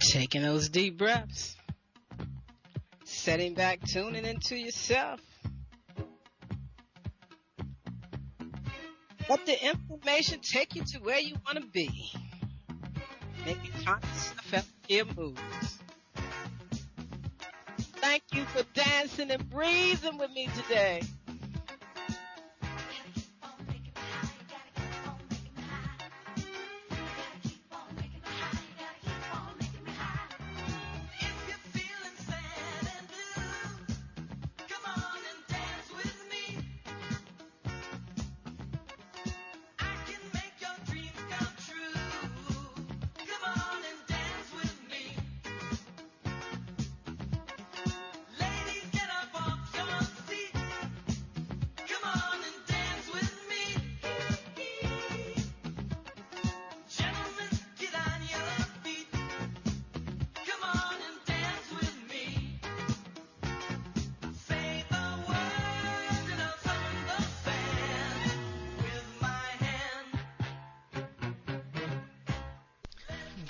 Taking those deep breaths. Setting back, tuning into yourself. Let the information take you to where you want to be. Making conscious self-care moves. Thank you for dancing and breathing with me today.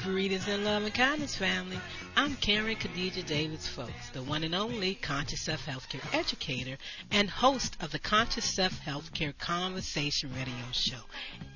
Greetings in love and kindness, family. I'm Karen Khadija Davis-Foulks, the one and only Conscious Self-Healthcare educator and host of the Conscious Self-Healthcare Conversation radio show.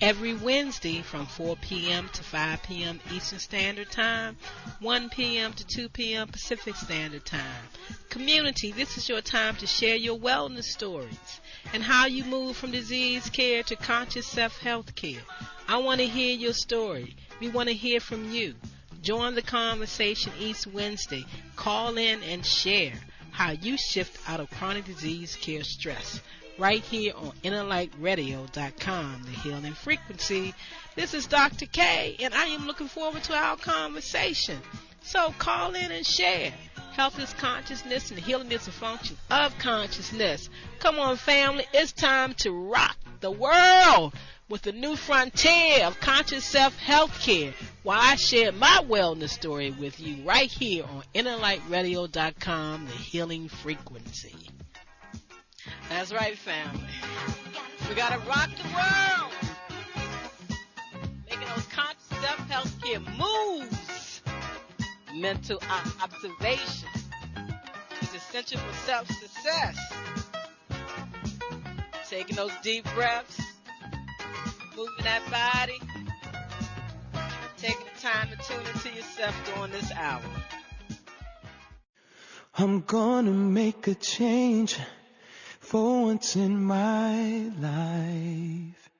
Every Wednesday from 4 p.m. to 5 p.m. Eastern Standard Time, 1 p.m. to 2 p.m. Pacific Standard Time. Community, this is your time to share your wellness stories and how you move from disease care to conscious self-health care. I want to hear your story. We want to hear from you. Join the conversation each Wednesday. Call in and share how you shift out of chronic disease care stress. Right here on INTHE.radio.com, the healing frequency. This is Dr. K, and I am looking forward to our conversation. So call in and share. Health is consciousness, and healing is a function of consciousness. Come on, family. It's time to rock the world with the new frontier of conscious self-health care, while I share my wellness story with you right here on INTHE.radio.com, the healing frequency. That's right, family. We got to rock the world. Making those conscious self-health care moves. Mental observation is essential for self-success. Taking those deep breaths. Moving that body, taking the time to tune into yourself during this hour. I'm gonna make a change for once in my life.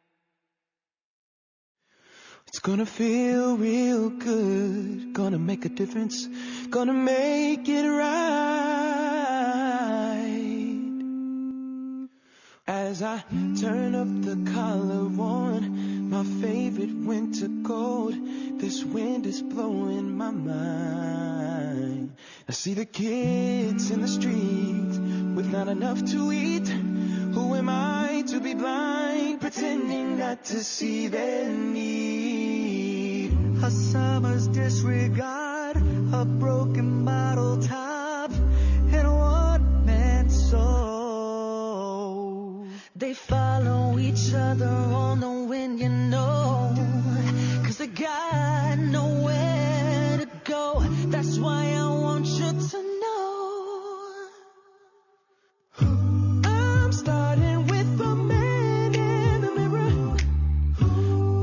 It's gonna feel real good, gonna make a difference, gonna make it right. As I turn up the collar on my favorite winter coat, this wind is blowing my mind. I see the kids in the streets with not enough to eat. Who am I to be blind, pretending not to see their need? A summer's disregard, a broken bottle top, and a one-man soul. They follow each other on the wind, you know, 'cause they got nowhere to go. That's why I want you to know I'm starting with the man in the mirror.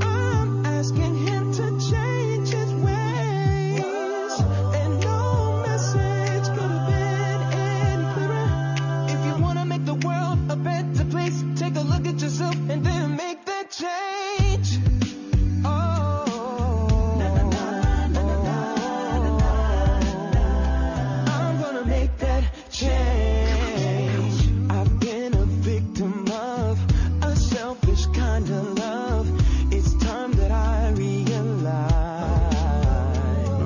I'm asking him to change his ways, and no message could have been any clearer. If you want to make the world a better place, take a look at yourself and then make that change. Oh, I'm gonna make that change. I've been a victim of a selfish kind of love. It's time that I realize.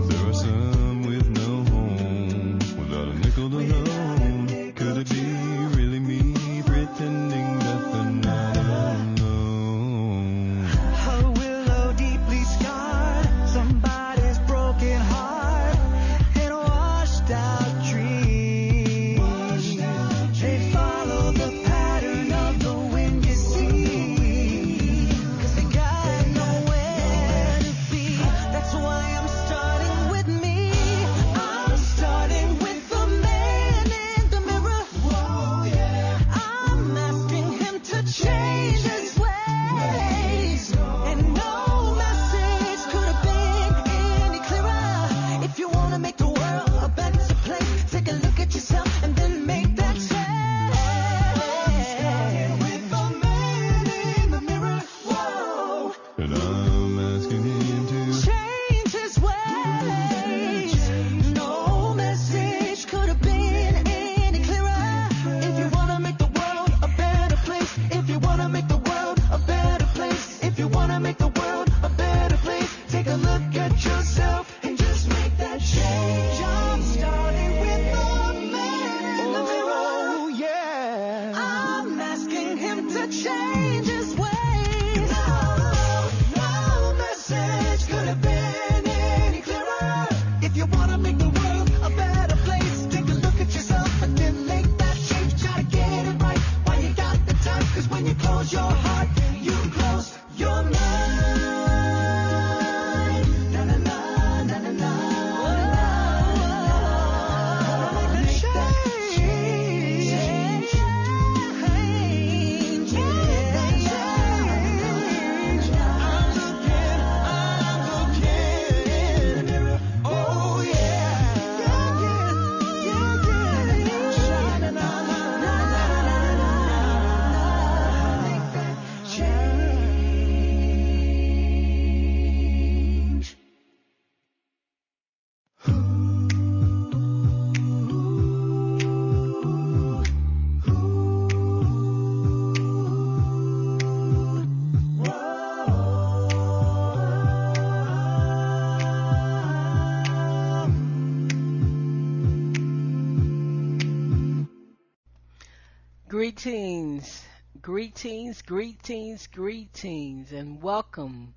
There are some with no home, without a nickel to loan. Could it be really me pretending that they're not alone? change his ways. No message could have been any clearer. If you want to make the world a better place, take a look at yourself and then make that change. Try to get it right while you got the time, 'cause when you close your heart, you close your mind. Na na na na na na. Make that change. Oh yeah. Make that change. Greetings, greetings, greetings, greetings, and welcome.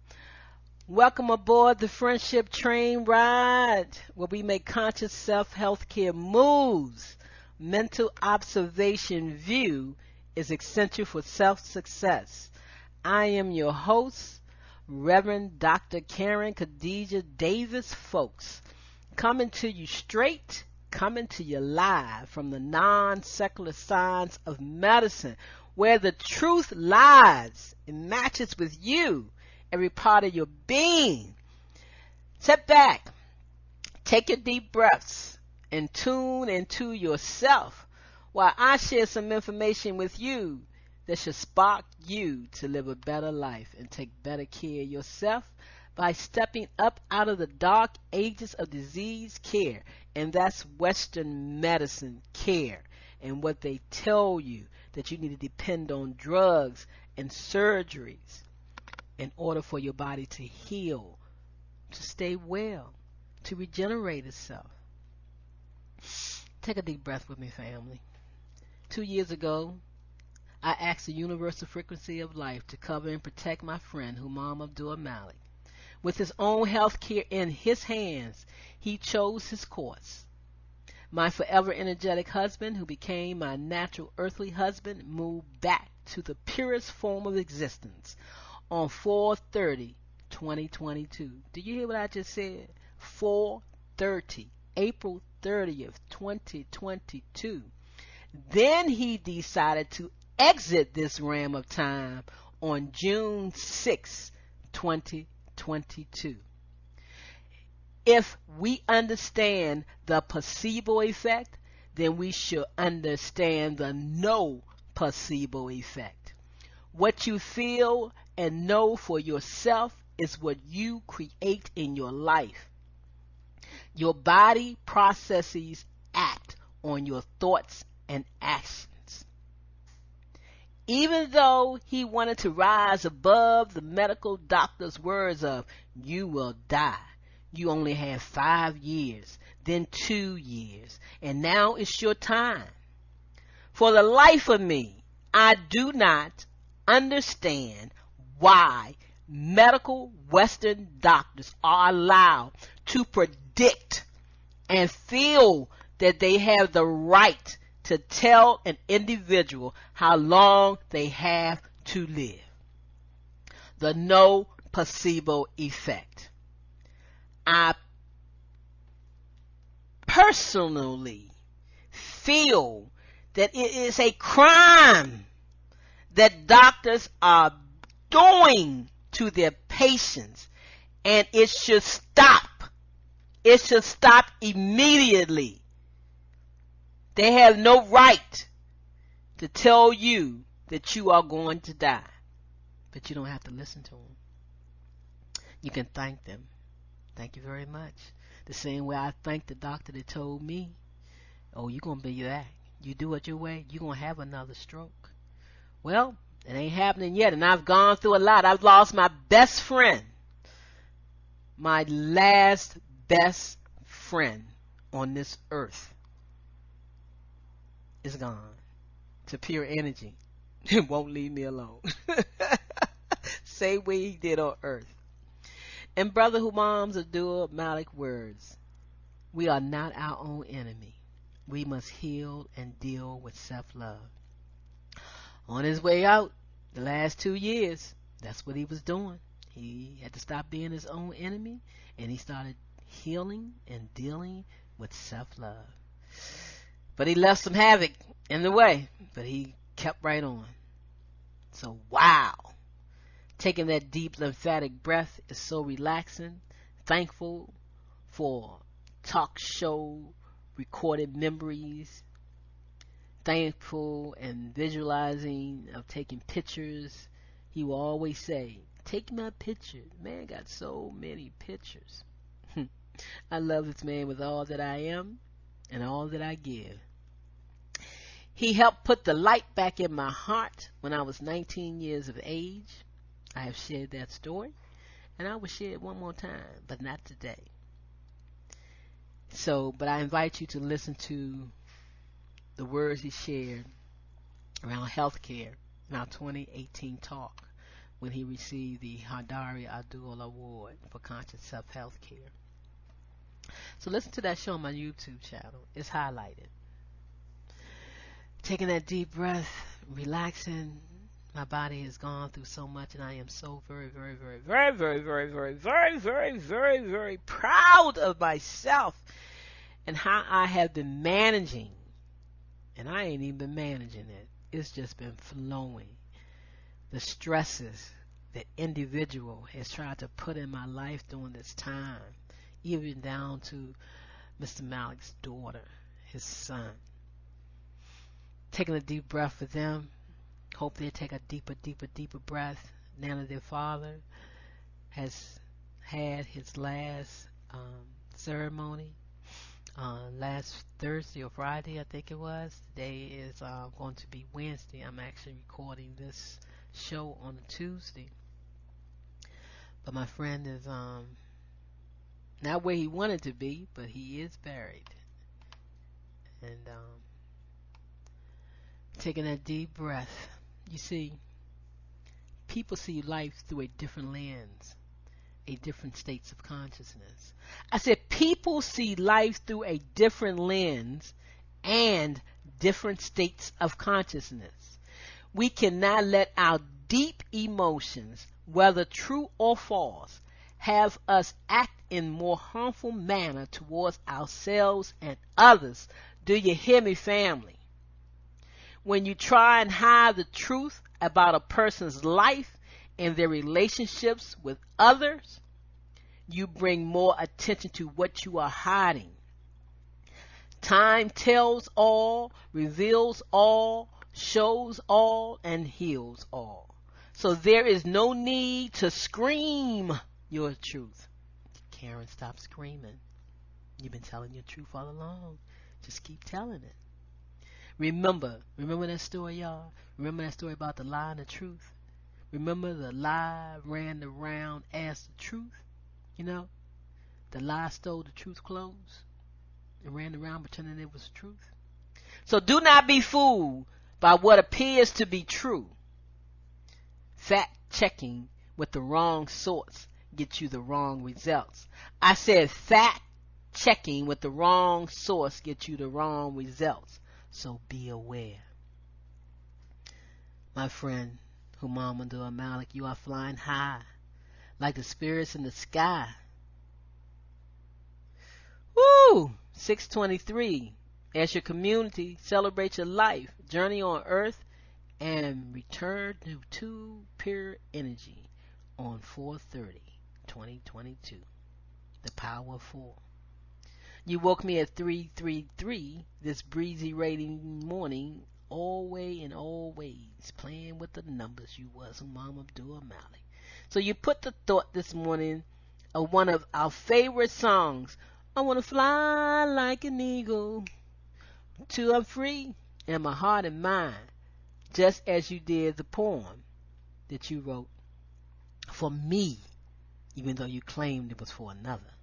Welcome aboard the Friendship Train Ride, where we make conscious self-healthcare moves. Mental observation view is essential for self-success. I am your host, Reverend Dr. Karen Khadijah Davis-Foulks, coming to you straight, coming to you live from the non-secular science of medicine, where the truth lies and matches with you, every part of your being. Sit back, take your deep breaths, and tune into yourself while I share some information with you that should spark you to live a better life and take better care of yourself by stepping up out of the dark ages of disease care. And that's Western medicine care, and what they tell you that you need to depend on drugs and surgeries in order for your body to heal, to stay well, to regenerate itself. Take a deep breath with me, family. 2 years ago, I asked the universal frequency of life to cover and protect my friend Humam AbdulmalikCHRONIC. With his own health care in his hands, he chose his course. My forever energetic husband, who became my natural earthly husband, moved back to the purest form of existence on 4/30/2022. Do you hear what I just said? 4/30, April 30th, 2022. Then he decided to exit this realm of time on June 6, 2022. If we understand the placebo effect, then we should understand the no placebo effect. What you feel and know for yourself is what you create in your life. Your body processes act on your thoughts and actions. Even though he wanted to rise above the medical doctor's words of, you will die. You only have 5 years, then 2 years, and now it's your time. For the life of me, I do not understand why medical Western doctors are allowed to predict and feel that they have the right to tell an individual how long they have to live. The no placebo effect. I personally feel that it is a crime that doctors are doing to their patients, and it should stop. It should stop immediately. They have no right to tell you that you are going to die, but you don't have to listen to them. You can thank them. Thank you very much. The same way I thank the doctor that told me, oh, you're going to be that. You do it your way, you're going to have another stroke. Well, it ain't happening yet, and I've gone through a lot. I've lost my best friend, my last best friend on this earth is gone to pure energy. and won't leave me alone. Same way he did on earth. And Brother Humam's Abdul-Malik words, we are not our own enemy. We must heal and deal with self-love. On his way out, the last 2 years, that's what he was doing. He had to stop being his own enemy, and he started healing and dealing with self-love. But he left some havoc in the way, but he kept right on. So, wow. Taking that deep lymphatic breath is so relaxing. Thankful for talk show recorded memories. Thankful and visualizing of taking pictures. He will always say, take my picture. Man got so many pictures. I love this man with all that I am and all that I give. He helped put the light back in my heart when I was 19 years of age. I have shared that story, and I will share it one more time, but not today. So, but I invite you to listen to the words he shared around healthcare in our 2018 talk when he received the Hadari Abdul Award for Conscious Self-Health Care. So listen to that show on my YouTube channel. It's highlighted. Taking that deep breath, relaxing. My body has gone through so much, and I am so very, very, very, very, very, very, very, very, very, very, very proud of myself and how I have been managing. And I ain't even been managing it. It's just been flowing. The stresses that individual has tried to put in my life during this time, even down to Mr. Malik's daughter, his son. Taking a deep breath for them. Hope they take a deeper, deeper, deeper breath. Now that their father has had his last ceremony last Thursday or Friday, I think it was. Today is going to be Wednesday. I'm actually recording this show on a Tuesday. But my friend is not where he wanted to be, but he is buried. And taking that deep breath. You see, people see life through a different lens, a different states of consciousness. I said people see life through a different lens and different states of consciousness. We cannot let our deep emotions, whether true or false, have us act in more harmful manner towards ourselves and others. Do you hear me, family? When you try and hide the truth about a person's life and their relationships with others, you bring more attention to what you are hiding. Time tells all, reveals all, shows all, and heals all. So there is no need to scream your truth. Karen, stop screaming. You've been telling your truth all along. Just keep telling it. Remember that story, y'all? Remember that story about the lie and the truth? Remember the lie ran around as the truth? You know? The lie stole the truth clothes and ran around pretending it was truth. So do not be fooled by what appears to be true. Fact checking with the wrong source gets you the wrong results. I said fact checking with the wrong source gets you the wrong results. So be aware. My friend, Humam Abdul-Malik, you are flying high like the spirits in the sky. Woo! 623. As your community, celebrate your life, journey on earth, and return to pure energy on 4/30/2022. The power of 4. You woke me at 3:33 this breezy rainy morning, always and always playing with the numbers. You was Humam Abdul-Malik. So you put the thought this morning of one of our favorite songs. I want to fly like an eagle till I'm free in my heart and mind, just as you did the poem that you wrote for me, even though you claimed it was for another.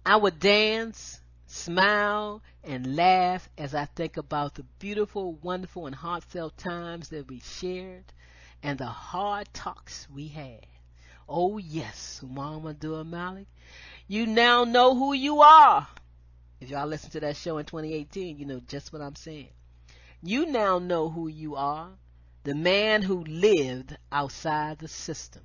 I would dance, smile, and laugh as I think about the beautiful, wonderful, and heartfelt times that we shared and the hard talks we had. Oh yes, Humam Abdul-Malik, you now know who you are. If y'all listen to that show in 2018, you know just what I'm saying. You now know who you are, the man who lived outside the system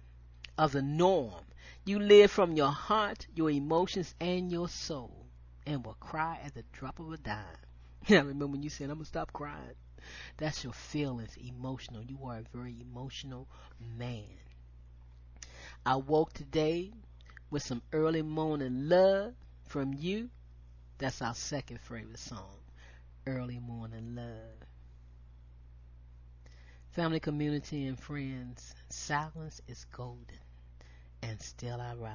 of the norm. You live from your heart, your emotions, and your soul, and will cry at the drop of a dime. I remember when you said, I'm going to stop crying. That's your feelings, emotional. You are a very emotional man. I woke today with some early morning love from you. That's our second favorite song, Early Morning Love. Family, community, and friends, silence is golden, and still I rise.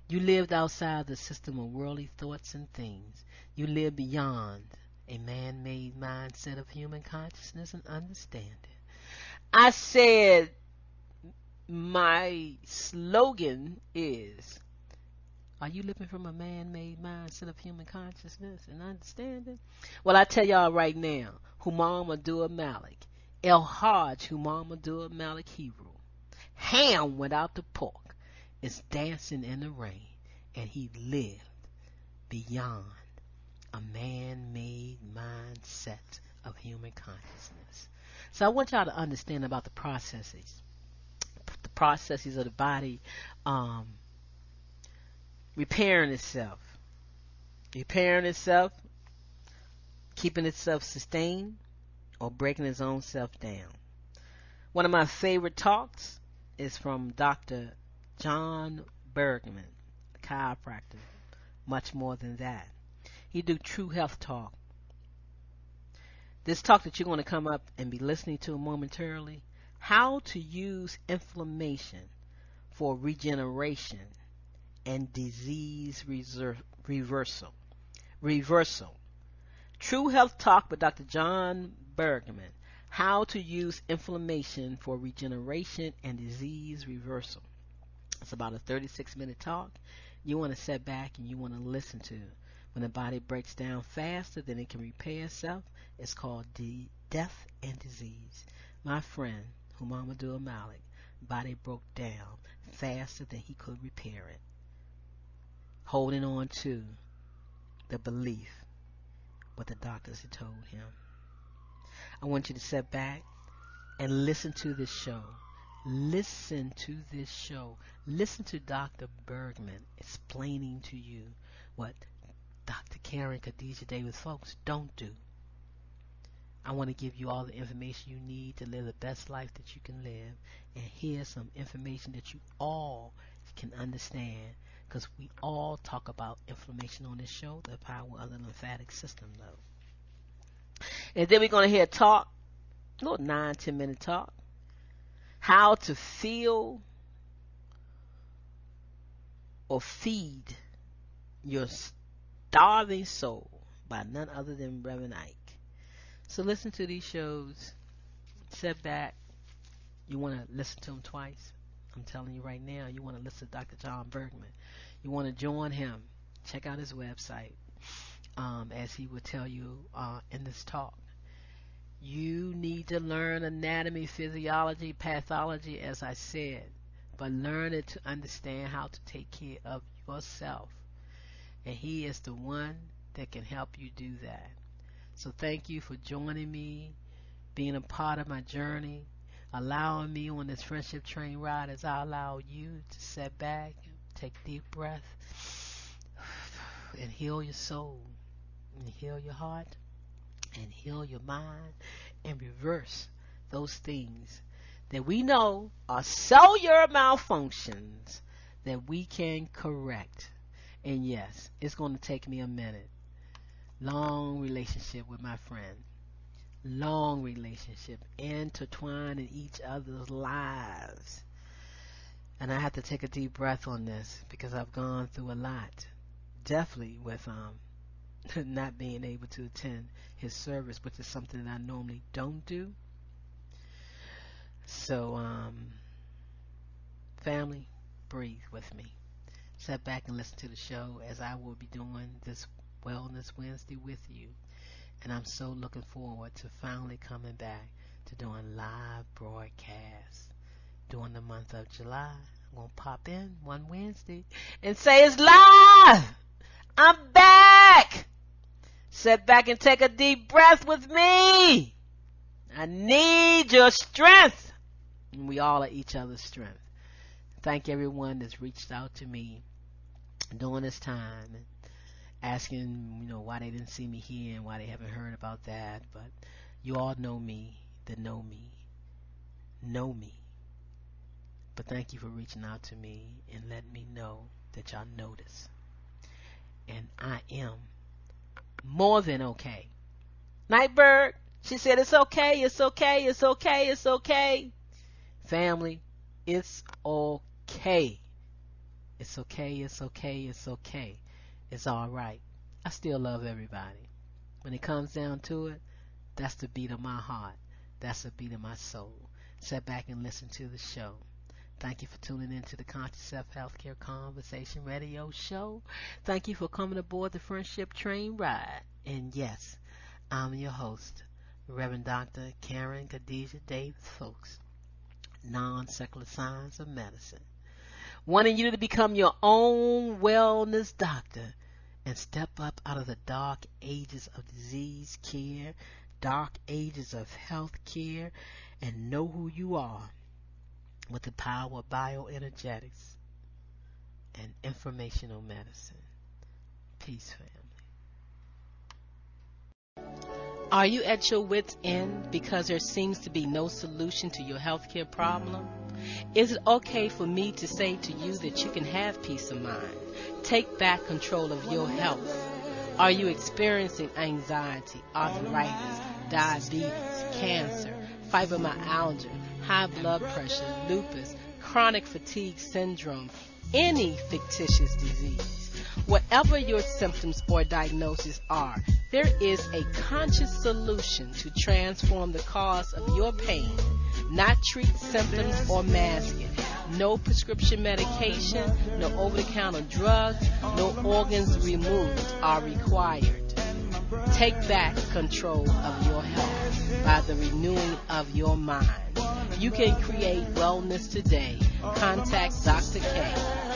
You lived outside the system of worldly thoughts and things. You lived beyond a man-made mindset of human consciousness and understanding. I said my slogan is, are you living from a man-made mindset of human consciousness and understanding? Well, I tell y'all right now, Humam Abdul-Malik, El Hajj Humam Abdul-Malik Hero, ham without the pork, is dancing in the rain, and he lived beyond a man-made mindset of human consciousness. So I want y'all to understand about the processes of the body repairing itself, keeping itself sustained, or breaking its own self down. One of my favorite talks is from Dr. John Bergman, a chiropractor, much more than that. He do true health talk. This talk that you're going to come up and be listening to momentarily, how to use inflammation for regeneration and disease reversal. True Health Talk with Dr. John Bergman. How to use inflammation for regeneration and disease reversal. It's about a 36-minute talk. You want to sit back and you want to listen to. When the body breaks down faster than it can repair itself, it's called death and disease. My friend, Humam Abdul-Malik, body broke down faster than he could repair it. Holding on to the belief what the doctors had told him. I want you to sit back and listen to this show. Listen to this show. Listen to Dr. Bergman explaining to you what Dr. Karen Khadijah Davis-Foulks don't do. I want to give you all the information you need to live the best life that you can live. And here's some information that you all can understand, because we all talk about inflammation on this show, the power of the lymphatic system, though. And then we're going to hear a talk, a little 9-10 minute talk, how to feel or feed your starving soul by none other than Reverend Ike. So listen to these shows, sit back. You want to listen to them twice. I'm telling you right now, you want to listen to Dr. John Bergman. You want to join him. Check out his website, as he will tell you in this talk. You need to learn anatomy, physiology, pathology, as I said, but learn it to understand how to take care of yourself. And he is the one that can help you do that. So thank you for joining me, being a part of my journey, allowing me on this friendship train ride as I allow you to sit back, take a deep breath, and heal your soul, and heal your heart, and heal your mind, and reverse those things that we know are cellular malfunctions that we can correct. And yes, it's going to take me a minute. Long relationship with my friend. Long relationship. Intertwined in each other's lives. And I have to take a deep breath on this because I've gone through a lot. Definitely with not being able to attend his service, which is something that I normally don't do. So, family, breathe with me. Sit back and listen to the show as I will be doing this Wellness Wednesday with you. And I'm so looking forward to finally coming back to doing live broadcasts during the month of July. I'm going to pop in one Wednesday and say it's live. I'm back. Sit back and take a deep breath with me. I need your strength. And we all are each other's strength. Thank everyone that's reached out to me during this time and asking, why they didn't see me here and why they haven't heard about that. But you all know me that know me. But thank you for reaching out to me and letting me know that y'all notice. And I am more than okay. Nightbird, she said it's okay, it's okay, it's okay, it's okay. Family, it's okay. It's okay, it's okay, it's okay. It's all right. I still love everybody. When it comes down to it, that's the beat of my heart. That's the beat of my soul. Sit back and listen to the show. Thank you for tuning in to the Conscious Self Healthcare Conversation Radio Show. Thank you for coming aboard the Friendship Train Ride. And yes, I'm your host, Reverend Dr. Karen Khadijah Davis-Foulks, non-secular science of medicine. Wanting you to become your own wellness doctor and step up out of the dark ages of disease care, dark ages of health care, and know who you are with the power of bioenergetics and informational medicine. Peace, family. Are you at your wit's end because there seems to be no solution to your healthcare problem? Is it okay for me to say to you that you can have peace of mind? Take back control of your health. Are you experiencing anxiety, arthritis, diabetes, cancer, fibromyalgia, high blood pressure, lupus, chronic fatigue syndrome, any fictitious disease? Whatever your symptoms or diagnosis are, there is a conscious solution to transform the cause of your pain. Not treat symptoms or mask it. No prescription medication, no over-the-counter drugs, no organs removed are required. Take back control of your health by the renewing of your mind. You can create wellness today. Contact Dr. K,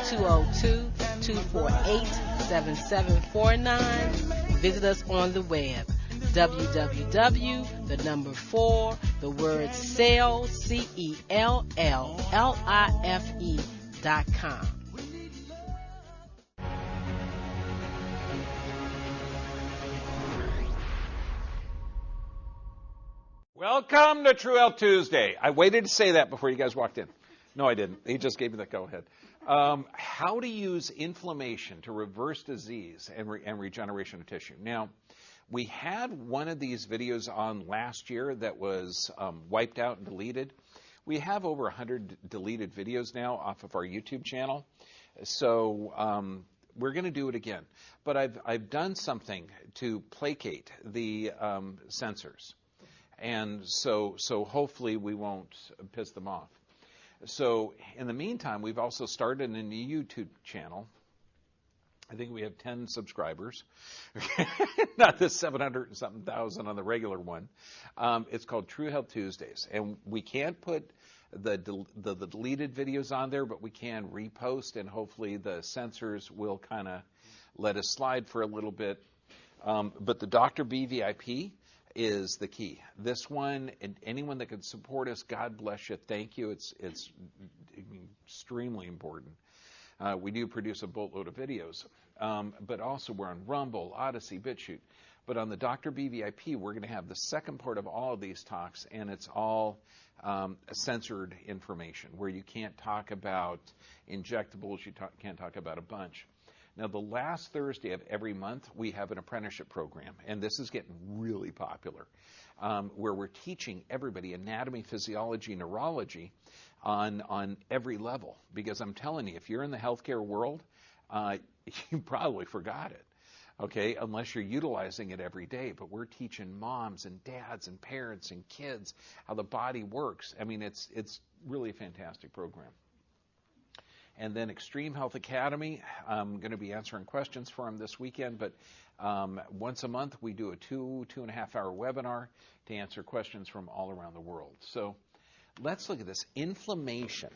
202-248-7749. Visit us on the web, www.celllife.com. Welcome to True Health Tuesday. I waited to say that before you guys walked in. No, I didn't. He just gave me the go-ahead. How to use inflammation to reverse disease and regeneration of tissue. Now, we had one of these videos on last year that was wiped out and deleted. We have over 100 deleted videos now off of our YouTube channel. So we're going to do it again. But I've done something to placate the censors. And so hopefully we won't piss them off. So in the meantime, we've also started a new YouTube channel. I think we have 10 subscribers, not the 700 and something thousand on the regular one. It's called True Health Tuesdays. And we can't put the deleted videos on there, but we can repost, and hopefully the censors will kind of let us slide for a little bit. But the Dr. B VIP is the key. This one, and anyone that can support us, God bless you. Thank you. It's extremely important. We do produce a boatload of videos, but also we're on Rumble, Odyssey, BitChute. But on the Dr. B VIP, we're going to have the second part of all of these talks, and it's all censored information where you can't talk about injectables, can't talk about a bunch. Now, the last Thursday of every month, we have an apprenticeship program, and this is getting really popular, where we're teaching everybody anatomy, physiology, neurology on every level. Because I'm telling you, if you're in the healthcare world, you probably forgot it, okay, unless you're utilizing it every day. But we're teaching moms and dads and parents and kids how the body works. I mean, it's really a fantastic program. And then Extreme Health Academy, I'm going to be answering questions for them this weekend, but once a month we do a 2.5 hour webinar to answer questions from all around the world. So let's look at this. Inflammation.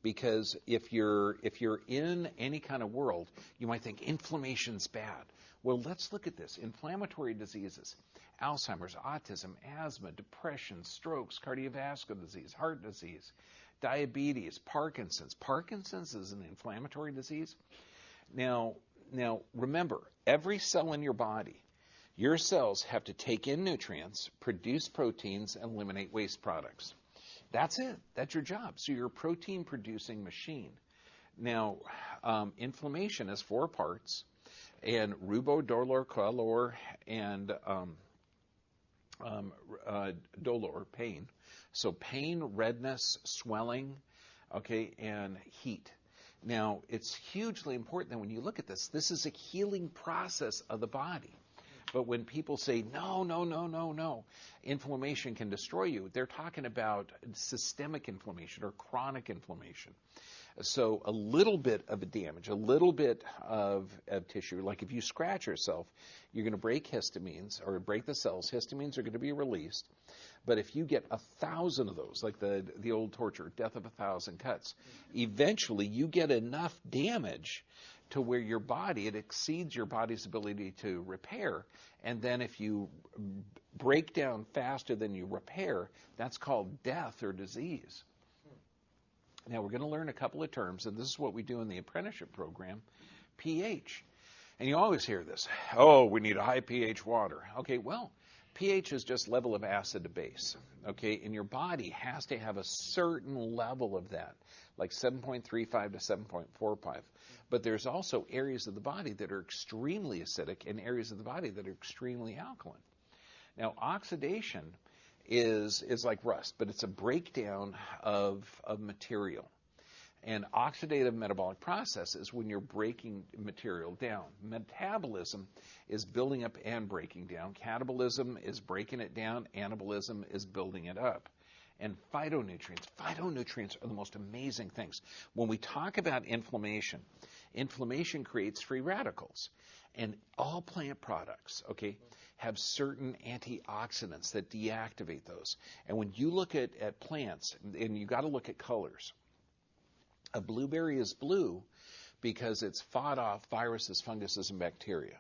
Because if you're in any kind of world, you might think inflammation's bad. Well, let's look at this. Inflammatory diseases, Alzheimer's, autism, asthma, depression, strokes, cardiovascular disease, heart disease, diabetes, Parkinson's. Parkinson's is an inflammatory disease. Now remember, every cell in your body, your cells have to take in nutrients, produce proteins, and eliminate waste products. That's it. That's your job. So you're a protein-producing machine. Now, inflammation is 4 parts, and rubodolor, color, and dolor, pain. So pain, redness, swelling, okay, and heat. Now, it's hugely important that when you look at this, this is a healing process of the body. But when people say, no, inflammation can destroy you, they're talking about systemic inflammation or chronic inflammation. So a little bit of a damage, a little bit of tissue, like if you scratch yourself, you're going to break histamines or break the cells. Histamines are going to be released. But if you get 1,000 of those, like the old torture, death of 1,000 cuts, eventually you get enough damage to where your body, it exceeds your body's ability to repair. And then if you break down faster than you repair, that's called death or disease. Now, we're going to learn a couple of terms, and this is what we do in the apprenticeship program, pH. And you always hear this, oh, we need a high pH water. Okay, well, pH is just level of acid to base, okay? And your body has to have a certain level of that, like 7.35 to 7.45. But there's also areas of the body that are extremely acidic and areas of the body that are extremely alkaline. Now, oxidation is like rust, but it's a breakdown of material. And oxidative metabolic process is when you're breaking material down. Metabolism is building up and breaking down. Catabolism is breaking it down. Anabolism is building it up. And phytonutrients are the most amazing things. When we talk about inflammation, inflammation creates free radicals. And all plant products, okay, have certain antioxidants that deactivate those. And when you look at plants, and you got to look at colors, a blueberry is blue because it's fought off viruses, funguses, and bacteria.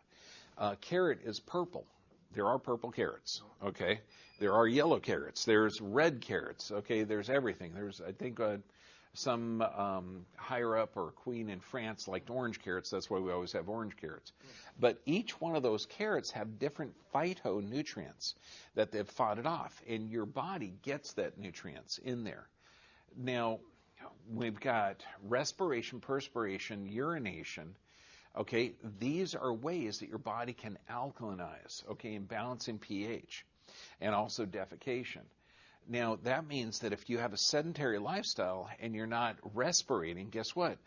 Carrot is purple. There are purple carrots, okay? There are yellow carrots. There's red carrots, okay? There's everything. There's, I think, some higher up or queen in France liked orange carrots. That's why we always have orange carrots. But each one of those carrots have different phytonutrients that they've fought it off, and your body gets that nutrients in there. Now, we've got respiration, perspiration, urination. Okay, these are ways that your body can alkalinize, okay, in balancing pH, and also defecation. Now, that means that if you have a sedentary lifestyle and you're not respirating, guess what?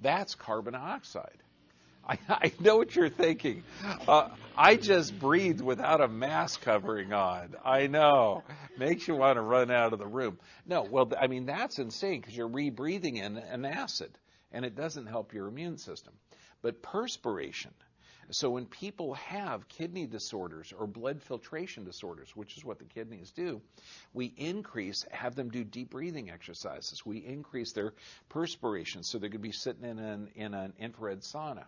That's carbon dioxide. I know what you're thinking. I just breathed without a mask covering on. I know. Makes you want to run out of the room. No, well, I mean, that's insane because you're rebreathing in an acid, and it doesn't help your immune system. But perspiration. So when people have kidney disorders or blood filtration disorders, which is what the kidneys do, we have them do deep breathing exercises. We increase their perspiration so they could be sitting in an infrared sauna.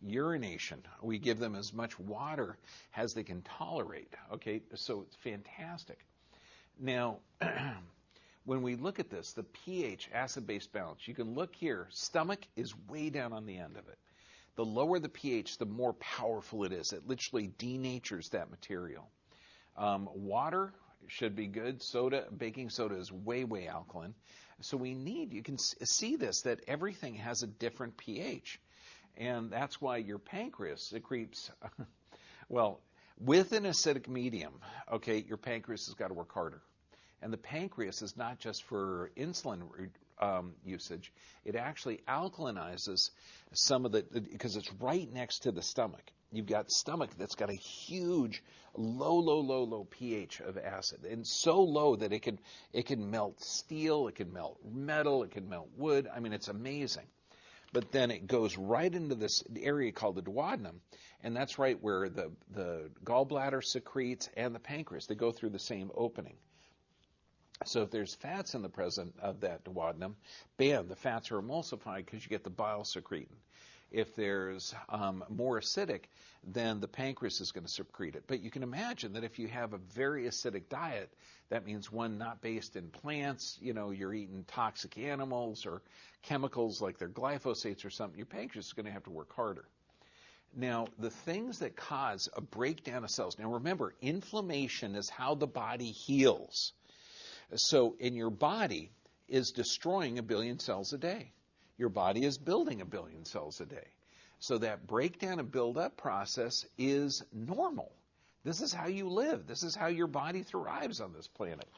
Urination, we give them as much water as they can tolerate. Okay, so it's fantastic. Now, when we look at this, the pH, acid-base balance, you can look here, stomach is way down on the end of it. The lower the pH, the more powerful it is. It literally denatures that material. Water should be good. Soda, baking soda is way, way alkaline. So you can see this, that everything has a different pH. And that's why your pancreas secretes, well, with an acidic medium, okay, your pancreas has got to work harder. And the pancreas is not just for insulin usage. It actually alkalinizes some of because it's right next to the stomach. You've got stomach that's got a huge low pH of acid, and so low that it can melt steel, it can melt metal, it can melt wood. I mean, it's amazing. But then it goes right into this area called the duodenum, and that's right where the gallbladder secretes and the pancreas. They go through the same opening. So if there's fats in the presence of that duodenum, bam, the fats are emulsified because you get the bile secreting. If there's more acidic, then the pancreas is going to secrete it. But you can imagine that if you have a very acidic diet, that means one not based in plants, you're eating toxic animals or chemicals like their glyphosates or something, your pancreas is going to have to work harder. Now, the things that cause a breakdown of cells, now remember, inflammation is how the body heals. So in your body is destroying 1 billion cells a day. Your body is building 1 billion cells a day. So that breakdown and build-up process is normal. This is how you live. This is how your body thrives on this planet.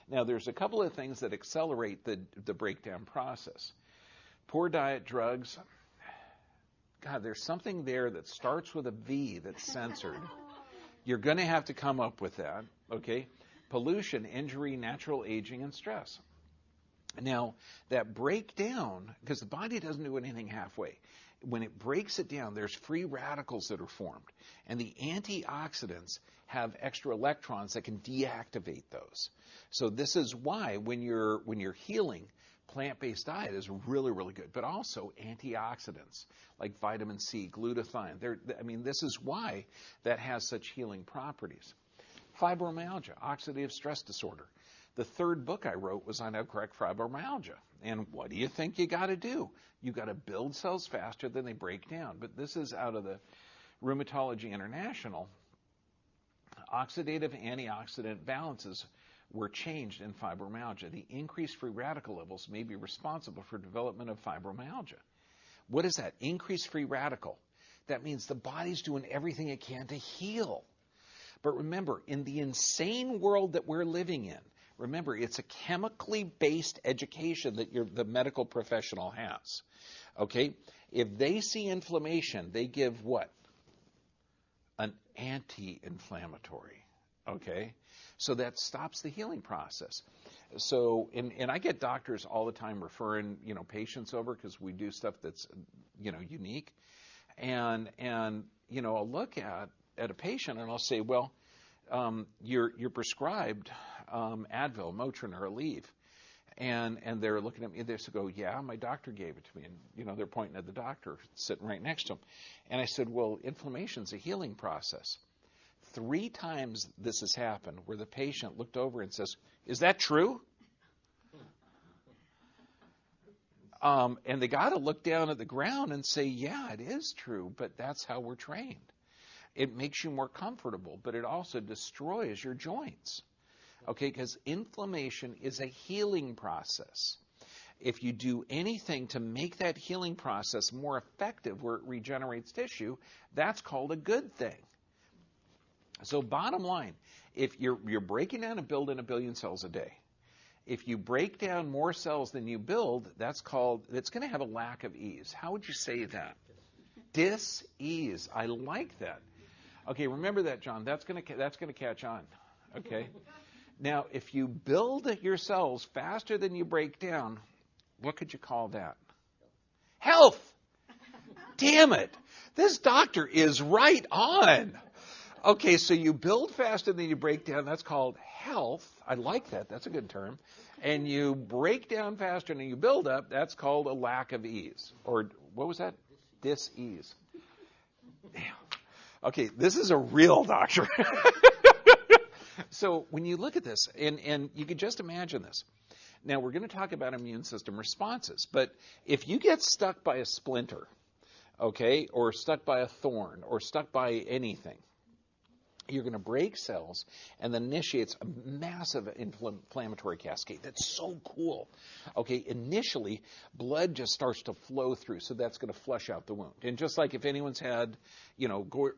Now, there's a couple of things that accelerate the breakdown process. Poor diet, drugs. God, there's something there that starts with a V that's censored. You're going to have to come up with that, okay? Pollution, injury, natural aging, and stress. Now, that breakdown, because the body doesn't do anything halfway, when it breaks it down, there's free radicals that are formed. And the antioxidants have extra electrons that can deactivate those. So this is why when you're healing, plant-based diet is really, really good. But also antioxidants like vitamin C, glutathione. This is why that has such healing properties. Fibromyalgia, oxidative stress disorder. The third book I wrote was on how to correct fibromyalgia. And what do you think you got to do? You got to build cells faster than they break down. But this is out of the Rheumatology International. Oxidative antioxidant balances were changed in fibromyalgia. The increased free radical levels may be responsible for development of fibromyalgia. What is that? Increased free radical. That means the body's doing everything it can to heal. But remember, in the insane world that we're living in, remember, it's a chemically based education that the medical professional has. Okay? If they see inflammation, they give what? An anti-inflammatory. Okay? So that stops the healing process. So, and I get doctors all the time referring, patients over because we do stuff that's, unique. And I'll look at a patient and I'll say, well, you're prescribed Advil, Motrin, or Aleve. And they're looking at me, they go, yeah, my doctor gave it to me. And, they're pointing at the doctor sitting right next to them. And I said, well, inflammation's a healing process. 3 times this has happened where the patient looked over and says, is that true? And they got to look down at the ground and say, yeah, it is true, but that's how we're trained. It makes you more comfortable, but it also destroys your joints. Okay, because inflammation is a healing process. If you do anything to make that healing process more effective where it regenerates tissue, that's called a good thing. So bottom line, if you're breaking down and building 1 billion cells a day, if you break down more cells than you build, it's going to have a lack of ease. How would you say that? Dis-ease. I like that. Okay, remember that, John. That's going to catch on. Okay? Now, if you build your cells faster than you break down, what could you call that? Health. Damn it. This doctor is right on. Okay, so you build faster than you break down. That's called health. I like that. That's a good term. And you break down faster than you build up. That's called a lack of ease. Or what was that? Dis-ease. Damn. Okay, this is a real doctor. So when you look at this, and you could just imagine this. Now, we're going to talk about immune system responses. But if you get stuck by a splinter, okay, or stuck by a thorn, or stuck by anything, you're going to break cells and then initiates a massive inflammatory cascade. That's so cool. Okay, initially, blood just starts to flow through, so that's going to flush out the wound. And just like if anyone's had,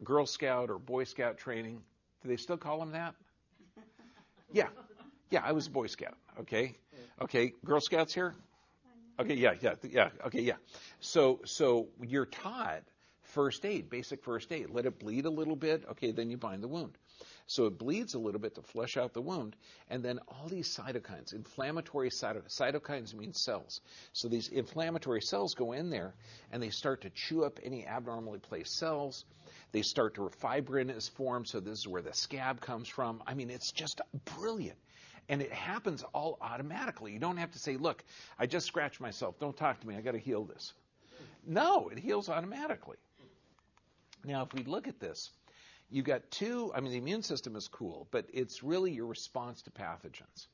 Girl Scout or Boy Scout training, do they still call them that? Yeah, I was a Boy Scout, okay? Okay, Girl Scouts here? Okay, yeah. Okay, yeah. So you're taught first aid, basic first aid. Let it bleed a little bit. Okay, then you bind the wound. So it bleeds a little bit to flush out the wound, and then all these cytokines, inflammatory cytokines mean cells. So these inflammatory cells go in there, and they start to chew up any abnormally placed cells. They start to, fibrin is formed, so this is where the scab comes from. I mean, it's just brilliant. And it happens all automatically. You don't have to say, look, I just scratched myself. Don't talk to me. I got to heal this. No, it heals automatically. Now, if we look at this, you got two, I mean, the immune system is cool, but it's really your response to pathogens.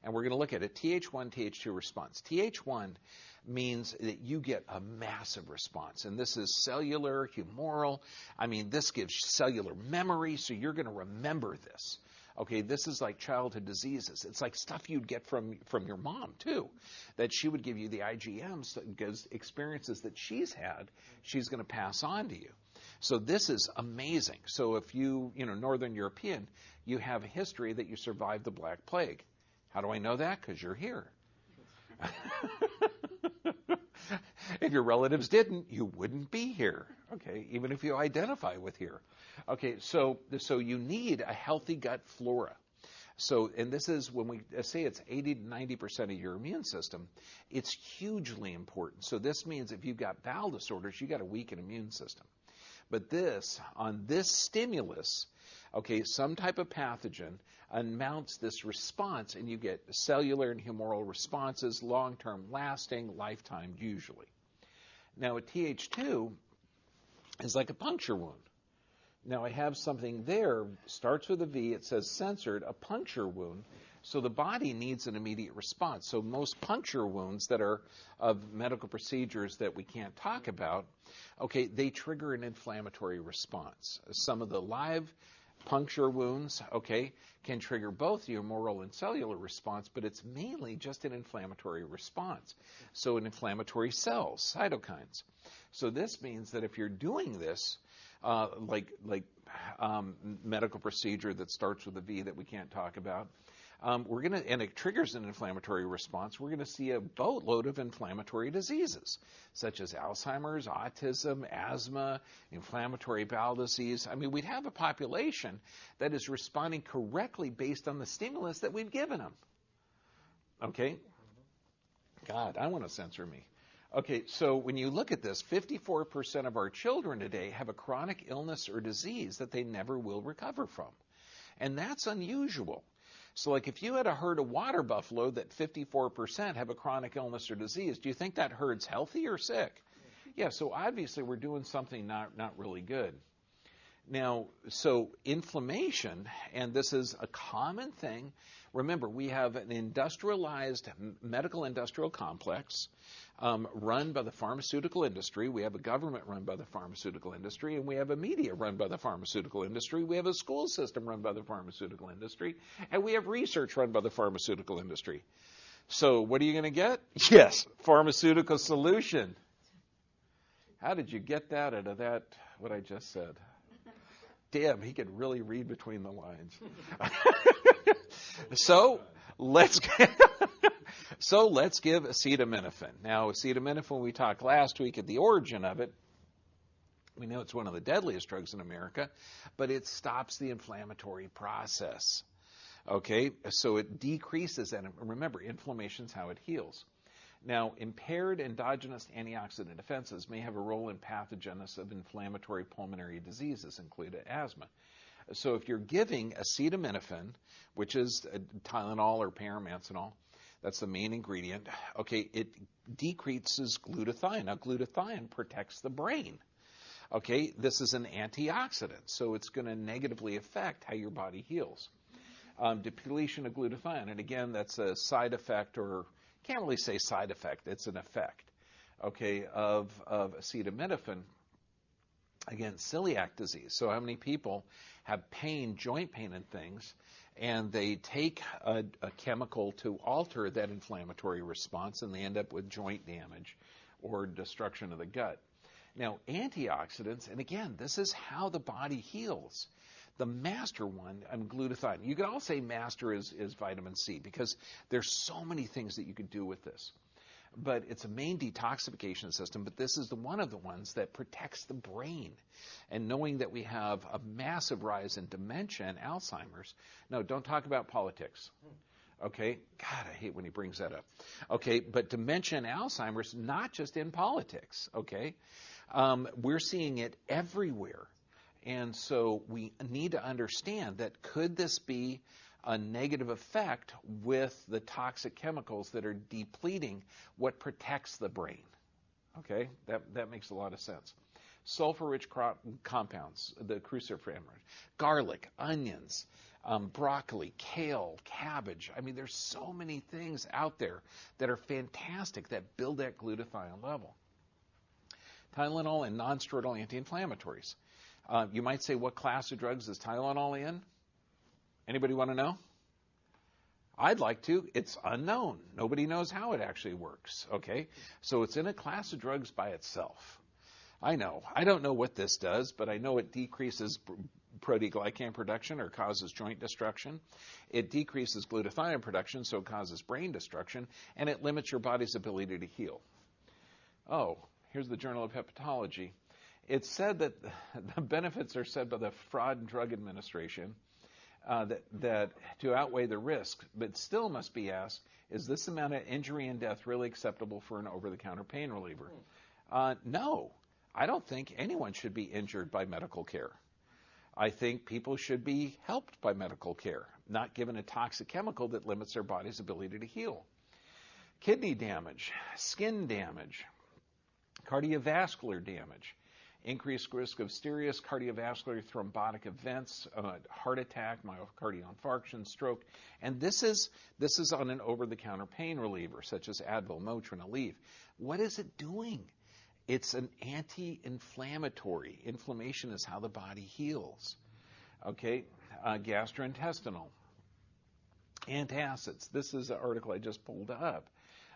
And we're going to look at it, Th1, Th2 response. Th1 means that you get a massive response. And this is cellular, humoral. I mean, this gives cellular memory, so you're going to remember this. Okay, this is like childhood diseases. It's like stuff you'd get from your mom, too, that she would give you the IgMs, because experiences that she's had, she's going to pass on to you. So this is amazing. So if you, Northern European, you have a history that you survived the Black Plague. How do I know that? Because you're here. If your relatives didn't, you wouldn't be here, okay, even if you identify with here. Okay, so you need a healthy gut flora. So, and this is when we say it's 80 to 90% of your immune system, it's hugely important. So this means if you've got bowel disorders, you got a weakened immune system. But on this stimulus, okay, some type of pathogen mounts this response, and you get cellular and humoral responses, long-term lasting, lifetime usually. Now, a Th2 is like a puncture wound. Now, I have something there, starts with a V, it says censored, a puncture wound. So the body needs an immediate response. So most puncture wounds that are of medical procedures that we can't talk about, okay, they trigger an inflammatory response. Some of the live puncture wounds, okay, can trigger both your humoral and cellular response, but it's mainly just an inflammatory response. So an inflammatory cells, cytokines. So this means that if you're doing this, medical procedure that starts with a V that we can't talk about, and it triggers an inflammatory response, we're going to see a boatload of inflammatory diseases, such as Alzheimer's, autism, asthma, inflammatory bowel disease. I mean, we'd have a population that is responding correctly based on the stimulus that we've given them. Okay? God, I want to censor me. Okay, so when you look at this, 54% of our children today have a chronic illness or disease that they never will recover from. And that's unusual. So like if you had a herd of water buffalo that 54% have a chronic illness or disease, do you think that herd's healthy or sick? Yeah, so obviously we're doing something not really good. Now, so inflammation, and this is a common thing. Remember, we have an industrialized medical industrial complex run by the pharmaceutical industry. We have a government run by the pharmaceutical industry, and we have a media run by the pharmaceutical industry. We have a school system run by the pharmaceutical industry, and we have research run by the pharmaceutical industry. So what are you going to get? Yes, pharmaceutical solution. How did you get that out of that, what I just said? Damn, he could really read between the lines. So let's give acetaminophen. Now, acetaminophen, we talked last week at the origin of it. We know it's one of the deadliest drugs in America, but it stops the inflammatory process. Okay, so it decreases, and remember, inflammation is how it heals. Now, impaired endogenous antioxidant defenses may have a role in pathogenesis of inflammatory pulmonary diseases, including asthma. So if you're giving acetaminophen, which is Tylenol or paracetamol, that's the main ingredient, okay, it decreases glutathione. Now, glutathione protects the brain. Okay, this is an antioxidant, so it's going to negatively affect how your body heals. Depletion of glutathione, and again, that's a side effect, or can't really say side effect, it's an effect, okay, of acetaminophen. Again, celiac disease. So how many people have pain, joint pain and things, and they take a chemical to alter that inflammatory response, and they end up with joint damage or destruction of the gut. Now, antioxidants, and again, this is how the body heals. The master one, glutathione. You could all say master is vitamin C, because there's so many things that you could do with this. but it's a main detoxification system, but this is one of the ones that protects the brain. And knowing that we have a massive rise in dementia and Alzheimer's. No, don't talk about politics. Okay? God, I hate when he brings that up. Okay, but dementia and Alzheimer's, not just in politics. Okay? We're seeing it everywhere. And so we need to understand that could this be a negative effect with the toxic chemicals that are depleting what protects the brain? Okay, that makes a lot of sense. Sulfur-rich compounds, the cruciferous, garlic, onions, broccoli, kale, cabbage. I mean, there's so many things out there that are fantastic that build that glutathione level. Tylenol and non-steroidal anti-inflammatories. You might say, what class of drugs is Tylenol in? Anybody want to know? I'd like to. It's unknown. Nobody knows how it actually works. Okay? So it's in a class of drugs by itself. I know. I don't know what this does, but I know it decreases proteoglycan production or causes joint destruction. It decreases glutathione production, so it causes brain destruction, and it limits your body's ability to heal. Oh, here's the Journal of Hepatology. It's said that the benefits are said by the Food and Drug Administration that to outweigh the risk, but still must be asked, is this amount of injury and death really acceptable for an over-the-counter pain reliever? No, I don't think anyone should be injured by medical care. I think people should be helped by medical care, not given a toxic chemical that limits their body's ability to heal. Kidney damage, skin damage, cardiovascular damage, increased risk of serious cardiovascular thrombotic events, heart attack, myocardial infarction, stroke, and this is on an over-the-counter pain reliever such as Advil, Motrin, Aleve. What is it doing? It's an anti-inflammatory. Inflammation is how the body heals. Okay, gastrointestinal, antacids. This is an article I just pulled up.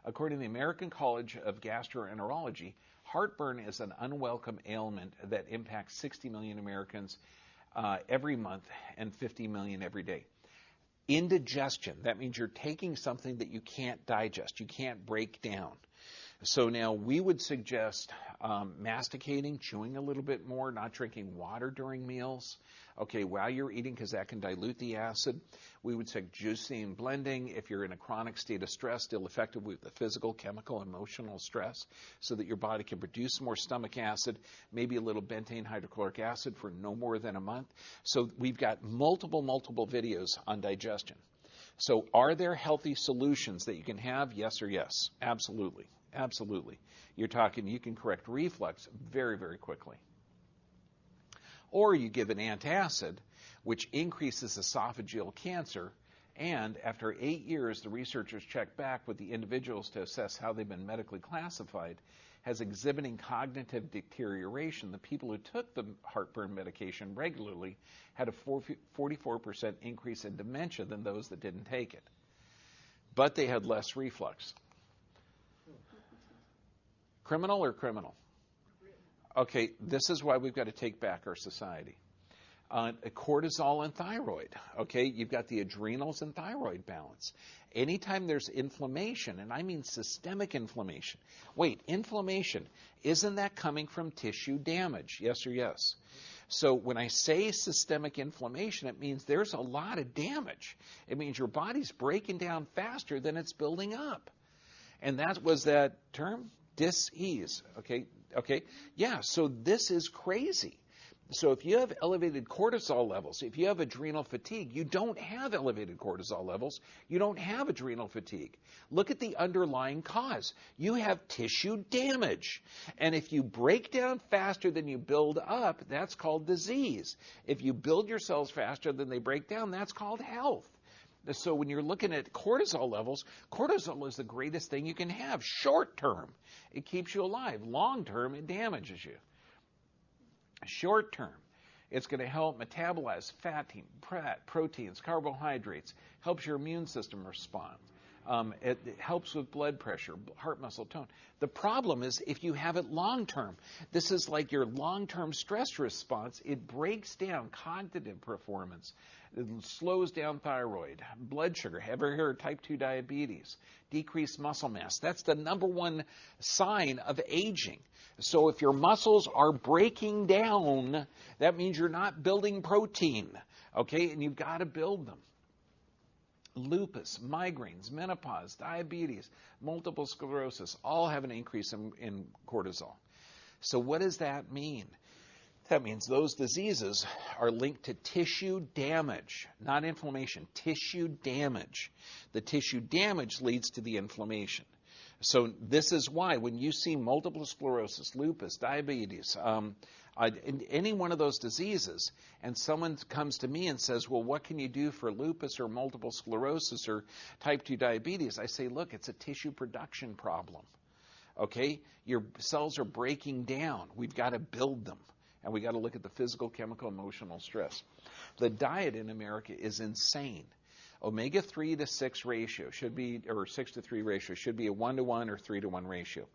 According to the American College of Gastroenterology, heartburn is an unwelcome ailment that impacts 60 million Americans every month and 50 million every day. Indigestion, that means you're taking something that you can't digest, you can't break down. So now we would suggest masticating, chewing a little bit more, not drinking water during meals, okay, while you're eating, because that can dilute the acid. We would say juicing and blending if you're in a chronic state of stress, still affected with the physical, chemical, emotional stress, so that your body can produce more stomach acid, maybe a little bentane hydrochloric acid for no more than a month. So we've got multiple videos on digestion. So are there healthy solutions that you can have? Yes or yes? Absolutely. Absolutely. You're talking, you can correct reflux very, very quickly. Or you give an antacid, which increases esophageal cancer, and after 8 years, the researchers checked back with the individuals to assess how they've been medically classified, has exhibiting cognitive deterioration. The people who took the heartburn medication regularly had a 44% increase in dementia than those that didn't take it. But they had less reflux. Criminal or criminal? Okay, this is why we've got to take back our society. Cortisol and thyroid. Okay, you've got the adrenals and thyroid balance. Anytime there's inflammation, and I mean systemic inflammation. Wait, inflammation, isn't that coming from tissue damage? Yes or yes? So when I say systemic inflammation, it means there's a lot of damage. It means your body's breaking down faster than it's building up. And that was that term? Dis-ease. Okay. Yeah, so this is crazy. So if you have elevated cortisol levels, if you have adrenal fatigue, you don't have elevated cortisol levels. You don't have adrenal fatigue. Look at the underlying cause. You have tissue damage. And if you break down faster than you build up, that's called disease. If you build your cells faster than they break down, that's called health. So when you're looking at cortisol levels, cortisol is the greatest thing you can have. Short term, it keeps you alive. Long term, it damages you. Short term, it's going to help metabolize fat, proteins, carbohydrates, helps your immune system respond. It helps with blood pressure, heart muscle tone. The problem is if you have it long term, this is like your long-term stress response. It breaks down cognitive performance. It slows down thyroid, blood sugar. Ever heard of type 2 diabetes? Decreased muscle mass. That's the number one sign of aging. So if your muscles are breaking down, that means you're not building protein, okay? And you've got to build them. Lupus, migraines, menopause, diabetes, multiple sclerosis, all have an increase in cortisol. So what does that mean? That means those diseases are linked to tissue damage, not inflammation, tissue damage. The tissue damage leads to the inflammation. So this is why when you see multiple sclerosis, lupus, diabetes, any one of those diseases, and someone comes to me and says, well, what can you do for lupus or multiple sclerosis or type 2 diabetes? I say, look, it's a tissue production problem. Okay? Your cells are breaking down. We've got to build them. And we got to look at the physical, chemical, emotional stress. The diet in America is insane. Omega-3 to 6 ratio should be, or 6 to 3 ratio should be a 1-to-1 or 3-to-1 ratio.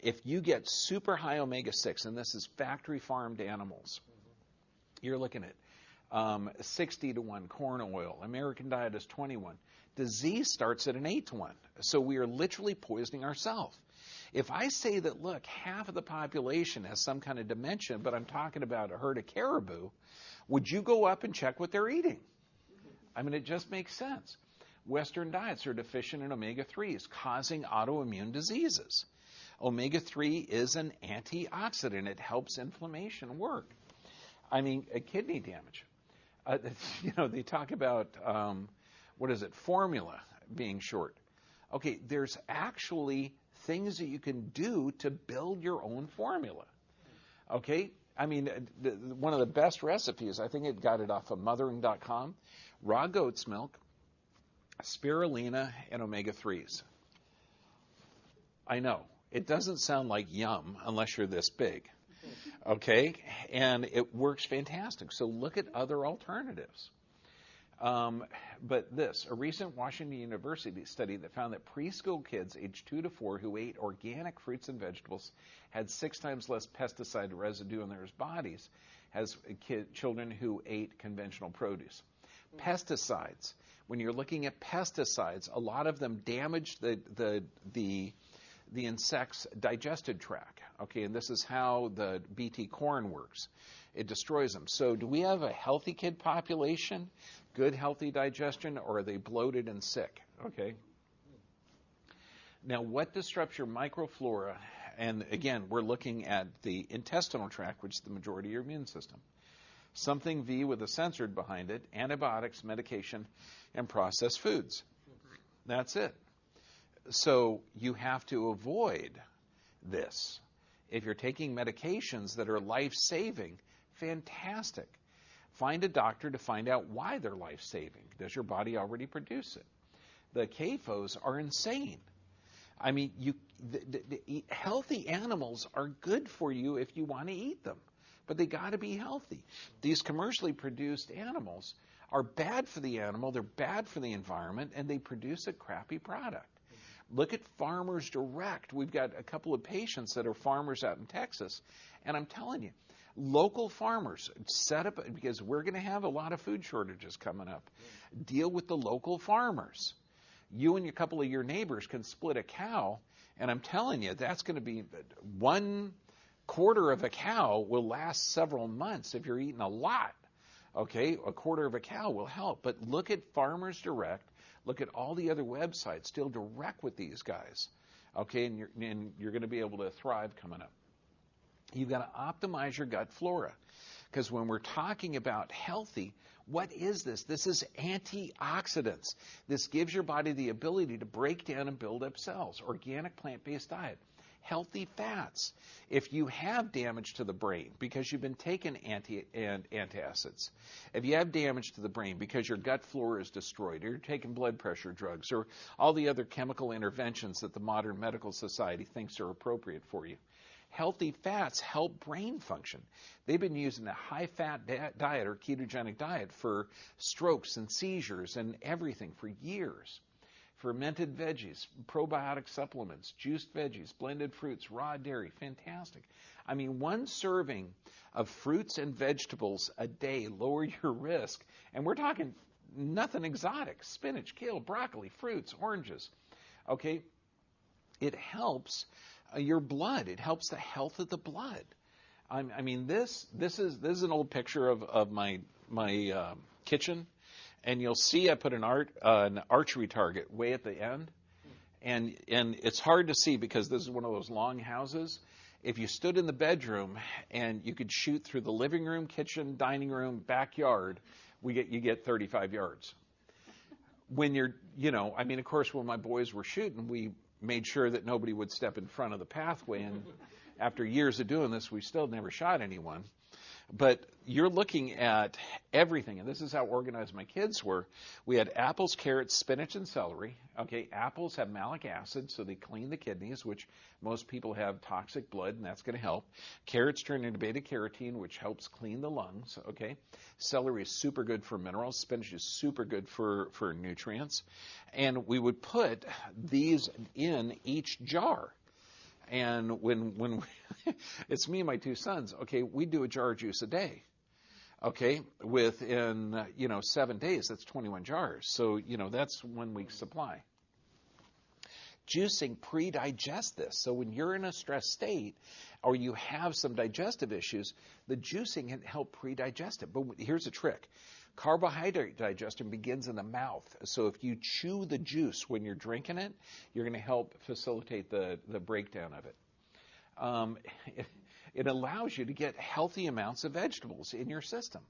If you get super high omega-6, and this is factory farmed animals, you're looking at 60 to 1 corn oil. American diet is 21. Disease starts at an 8 to 1. So we are literally poisoning ourselves. If I say that, look, half of the population has some kind of dementia, but I'm talking about a herd of caribou, would you go up and check what they're eating? I mean, it just makes sense. Western diets are deficient in omega-3s, causing autoimmune diseases. Omega-3 is an antioxidant. It helps inflammation work. I mean, kidney damage. They talk about, formula being short. Okay, there's actually things that you can do to build your own formula. Okay? I mean, one of the best recipes, I think it got it off of mothering.com, raw goat's milk, spirulina, and omega-3s. I know. It doesn't sound like yum unless you're this big. Okay? And it works fantastic. So look at other alternatives. But a recent Washington University study that found that preschool kids aged 2 to 4 who ate organic fruits and vegetables had 6 times less pesticide residue in their bodies as children who ate conventional produce. Pesticides. When you're looking at pesticides, a lot of them damage the insect's digestive tract. Okay, and this is how the BT corn works. It destroys them. So do we have a healthy kid population, good healthy digestion, or are they bloated and sick? Okay. Now, what disrupts your microflora? And again, we're looking at the intestinal tract, which is the majority of your immune system. Something V with a censored behind it, antibiotics, medication, and processed foods. That's it. So you have to avoid this. If you're taking medications that are life-saving, fantastic. Find a doctor to find out why they're life-saving. Does your body already produce it? The CAFOs are insane. I mean, healthy animals are good for you if you want to eat them, but they got to be healthy. These commercially produced animals are bad for the animal, they're bad for the environment, and they produce a crappy product. Look at Farmers Direct. We've got a couple of patients that are farmers out in Texas, and I'm telling you, local farmers set up, because we're going to have a lot of food shortages coming up. Deal with the local farmers. You and a couple of your neighbors can split a cow, and I'm telling you, that's going to be 1/4 of a cow will last several months if you're eating a lot. Okay, 1/4 of a cow will help. But look at Farmers Direct. Look at all the other websites. Deal direct with these guys. Okay, and you're going to be able to thrive coming up. You've got to optimize your gut flora. Because when we're talking about healthy, what is this? This is antioxidants. This gives your body the ability to break down and build up cells. Organic plant-based diet. Healthy fats. If you have damage to the brain because you've been taking antacids, if you have damage to the brain because your gut flora is destroyed, or you're taking blood pressure drugs, or all the other chemical interventions that the modern medical society thinks are appropriate for you, healthy fats help brain function. They've been using a high-fat diet or ketogenic diet for strokes and seizures and everything for years. fermented veggies, probiotic supplements, juiced veggies, blended fruits, raw dairy, fantastic. I mean, one serving of fruits and vegetables a day lower your risk, and we're talking nothing exotic, spinach, kale, broccoli, fruits, oranges, okay? It helps your blood. It helps the health of the blood. I mean, this is an old picture of my kitchen, and you'll see I put an archery target way at the end, and it's hard to see because this is one of those long houses. If you stood in the bedroom and you could shoot through the living room, kitchen, dining room, backyard, you get 35 yards. When you're, I mean, of course, when my boys were shooting, we made sure that nobody would step in front of the pathway, and after years of doing this, we still never shot anyone. But you're looking at everything, and this is how organized my kids were. We had apples, carrots, spinach, and celery. Okay, apples have malic acid, so they clean the kidneys, which most people have toxic blood, and that's going to help. Carrots turn into beta-carotene, which helps clean the lungs. Okay, celery is super good for minerals. Spinach is super good for nutrients. And we would put these in each jar. And when it's me and my two sons, okay, we do a jar of juice a day. Okay, within 7 days, that's 21 jars. So that's 1 week's supply. Juicing pre-digests this. So when you're in a stressed state or you have some digestive issues, the juicing can help pre-digest it. But here's a trick. Carbohydrate digestion begins in the mouth. So if you chew the juice when you're drinking it, you're going to help facilitate the breakdown of it. It allows you to get healthy amounts of vegetables in your system.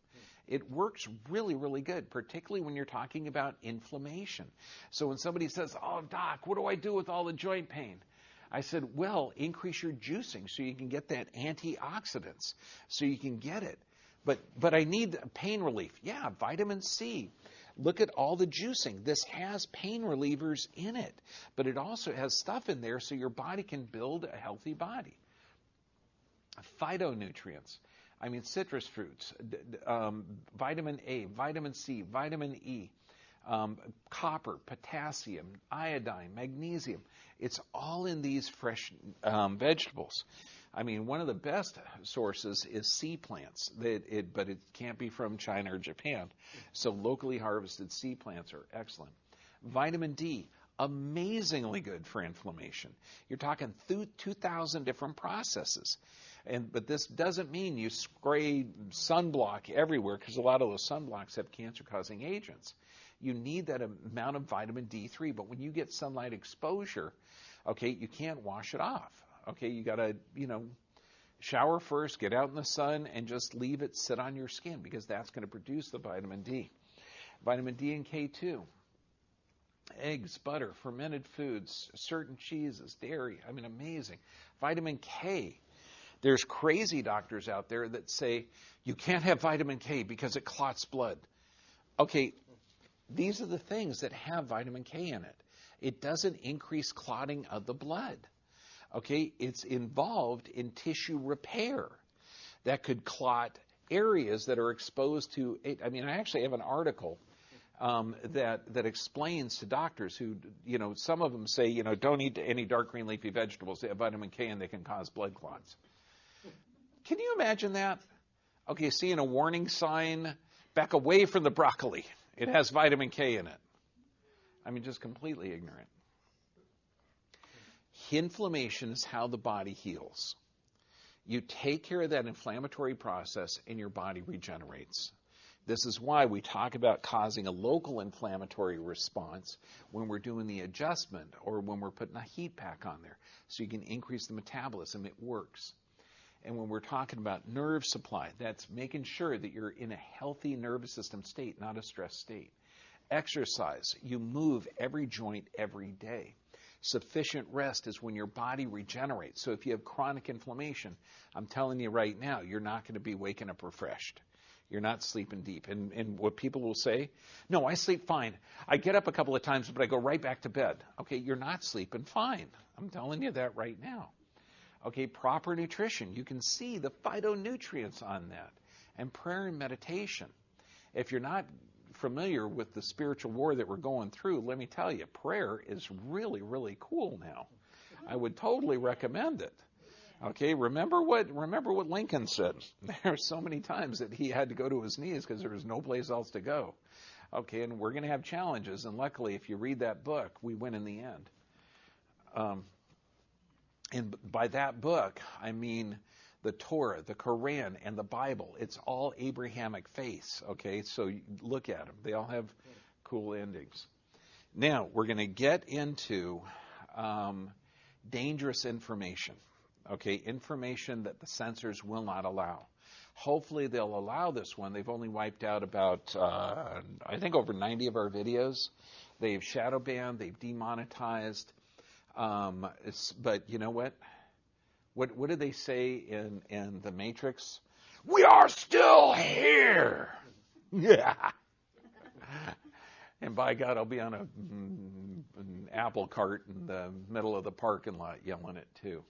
It works really, really good, particularly when you're talking about inflammation. So when somebody says, "Oh, doc, what do I do with all the joint pain?" I said, well, increase your juicing so you can get that antioxidants, so you can get it. But I need pain relief. Yeah, vitamin C. Look at all the juicing. This has pain relievers in it, but it also has stuff in there so your body can build a healthy body. Phytonutrients. I mean, citrus fruits, vitamin A, vitamin C, vitamin E, copper, potassium, iodine, magnesium. It's all in these fresh vegetables. I mean, one of the best sources is sea plants, but it can't be from China or Japan. So locally harvested sea plants are excellent. Vitamin D, amazingly good for inflammation. You're talking 2,000 different processes. But this doesn't mean you spray sunblock everywhere, because a lot of those sunblocks have cancer-causing agents. You need that amount of vitamin D3, but when you get sunlight exposure, okay, you can't wash it off. Okay, you got to, shower first, get out in the sun, and just leave it sit on your skin, because that's going to produce the vitamin D. Vitamin D and K2. Eggs, butter, fermented foods, certain cheeses, dairy. I mean, amazing. Vitamin K. There's crazy doctors out there that say you can't have vitamin K because it clots blood. Okay, these are the things that have vitamin K in it. It doesn't increase clotting of the blood. Okay, it's involved in tissue repair that could clot areas that are exposed to it. I mean, I actually have an article that explains to doctors who, some of them say, don't eat any dark green leafy vegetables. They have vitamin K and they can cause blood clots. Can you imagine that? Okay, seeing a warning sign, back away from the broccoli. It has vitamin K in it. I mean, just completely ignorant. Inflammation is how the body heals. You take care of that inflammatory process and your body regenerates. This is why we talk about causing a local inflammatory response when we're doing the adjustment or when we're putting a heat pack on there, so you can increase the metabolism. It works. And when we're talking about nerve supply, that's making sure that you're in a healthy nervous system state, not a stress state. Exercise, you move every joint every day. Sufficient rest is when your body regenerates. So if you have chronic inflammation, I'm telling you right now, you're not going to be waking up refreshed. You're not sleeping deep. And what people will say, no, I sleep fine. I get up a couple of times, but I go right back to bed. Okay, you're not sleeping fine. I'm telling you that right now. Okay, proper nutrition. You can see the phytonutrients on that. And prayer and meditation. If you're not familiar with the spiritual war that we're going through, let me tell you, prayer is really, really cool now. I would totally recommend it. Okay, remember what Lincoln said. There are so many times that he had to go to his knees because there was no place else to go. Okay, and we're going to have challenges, and luckily, if you read that book, we win in the end. And by that book, I mean the Torah, the Quran, and the Bible. It's all Abrahamic faiths, okay? So look at them. They all have cool endings. Now, we're going to get into dangerous information, okay? Information that the censors will not allow. Hopefully they'll allow this one. They've only wiped out about, I think, over 90 of our videos. They've shadow banned. They've demonetized. But you know what? What did they say in The Matrix? We are still here. Yeah. And by God, I'll be on an apple cart in the middle of the parking lot yelling it too.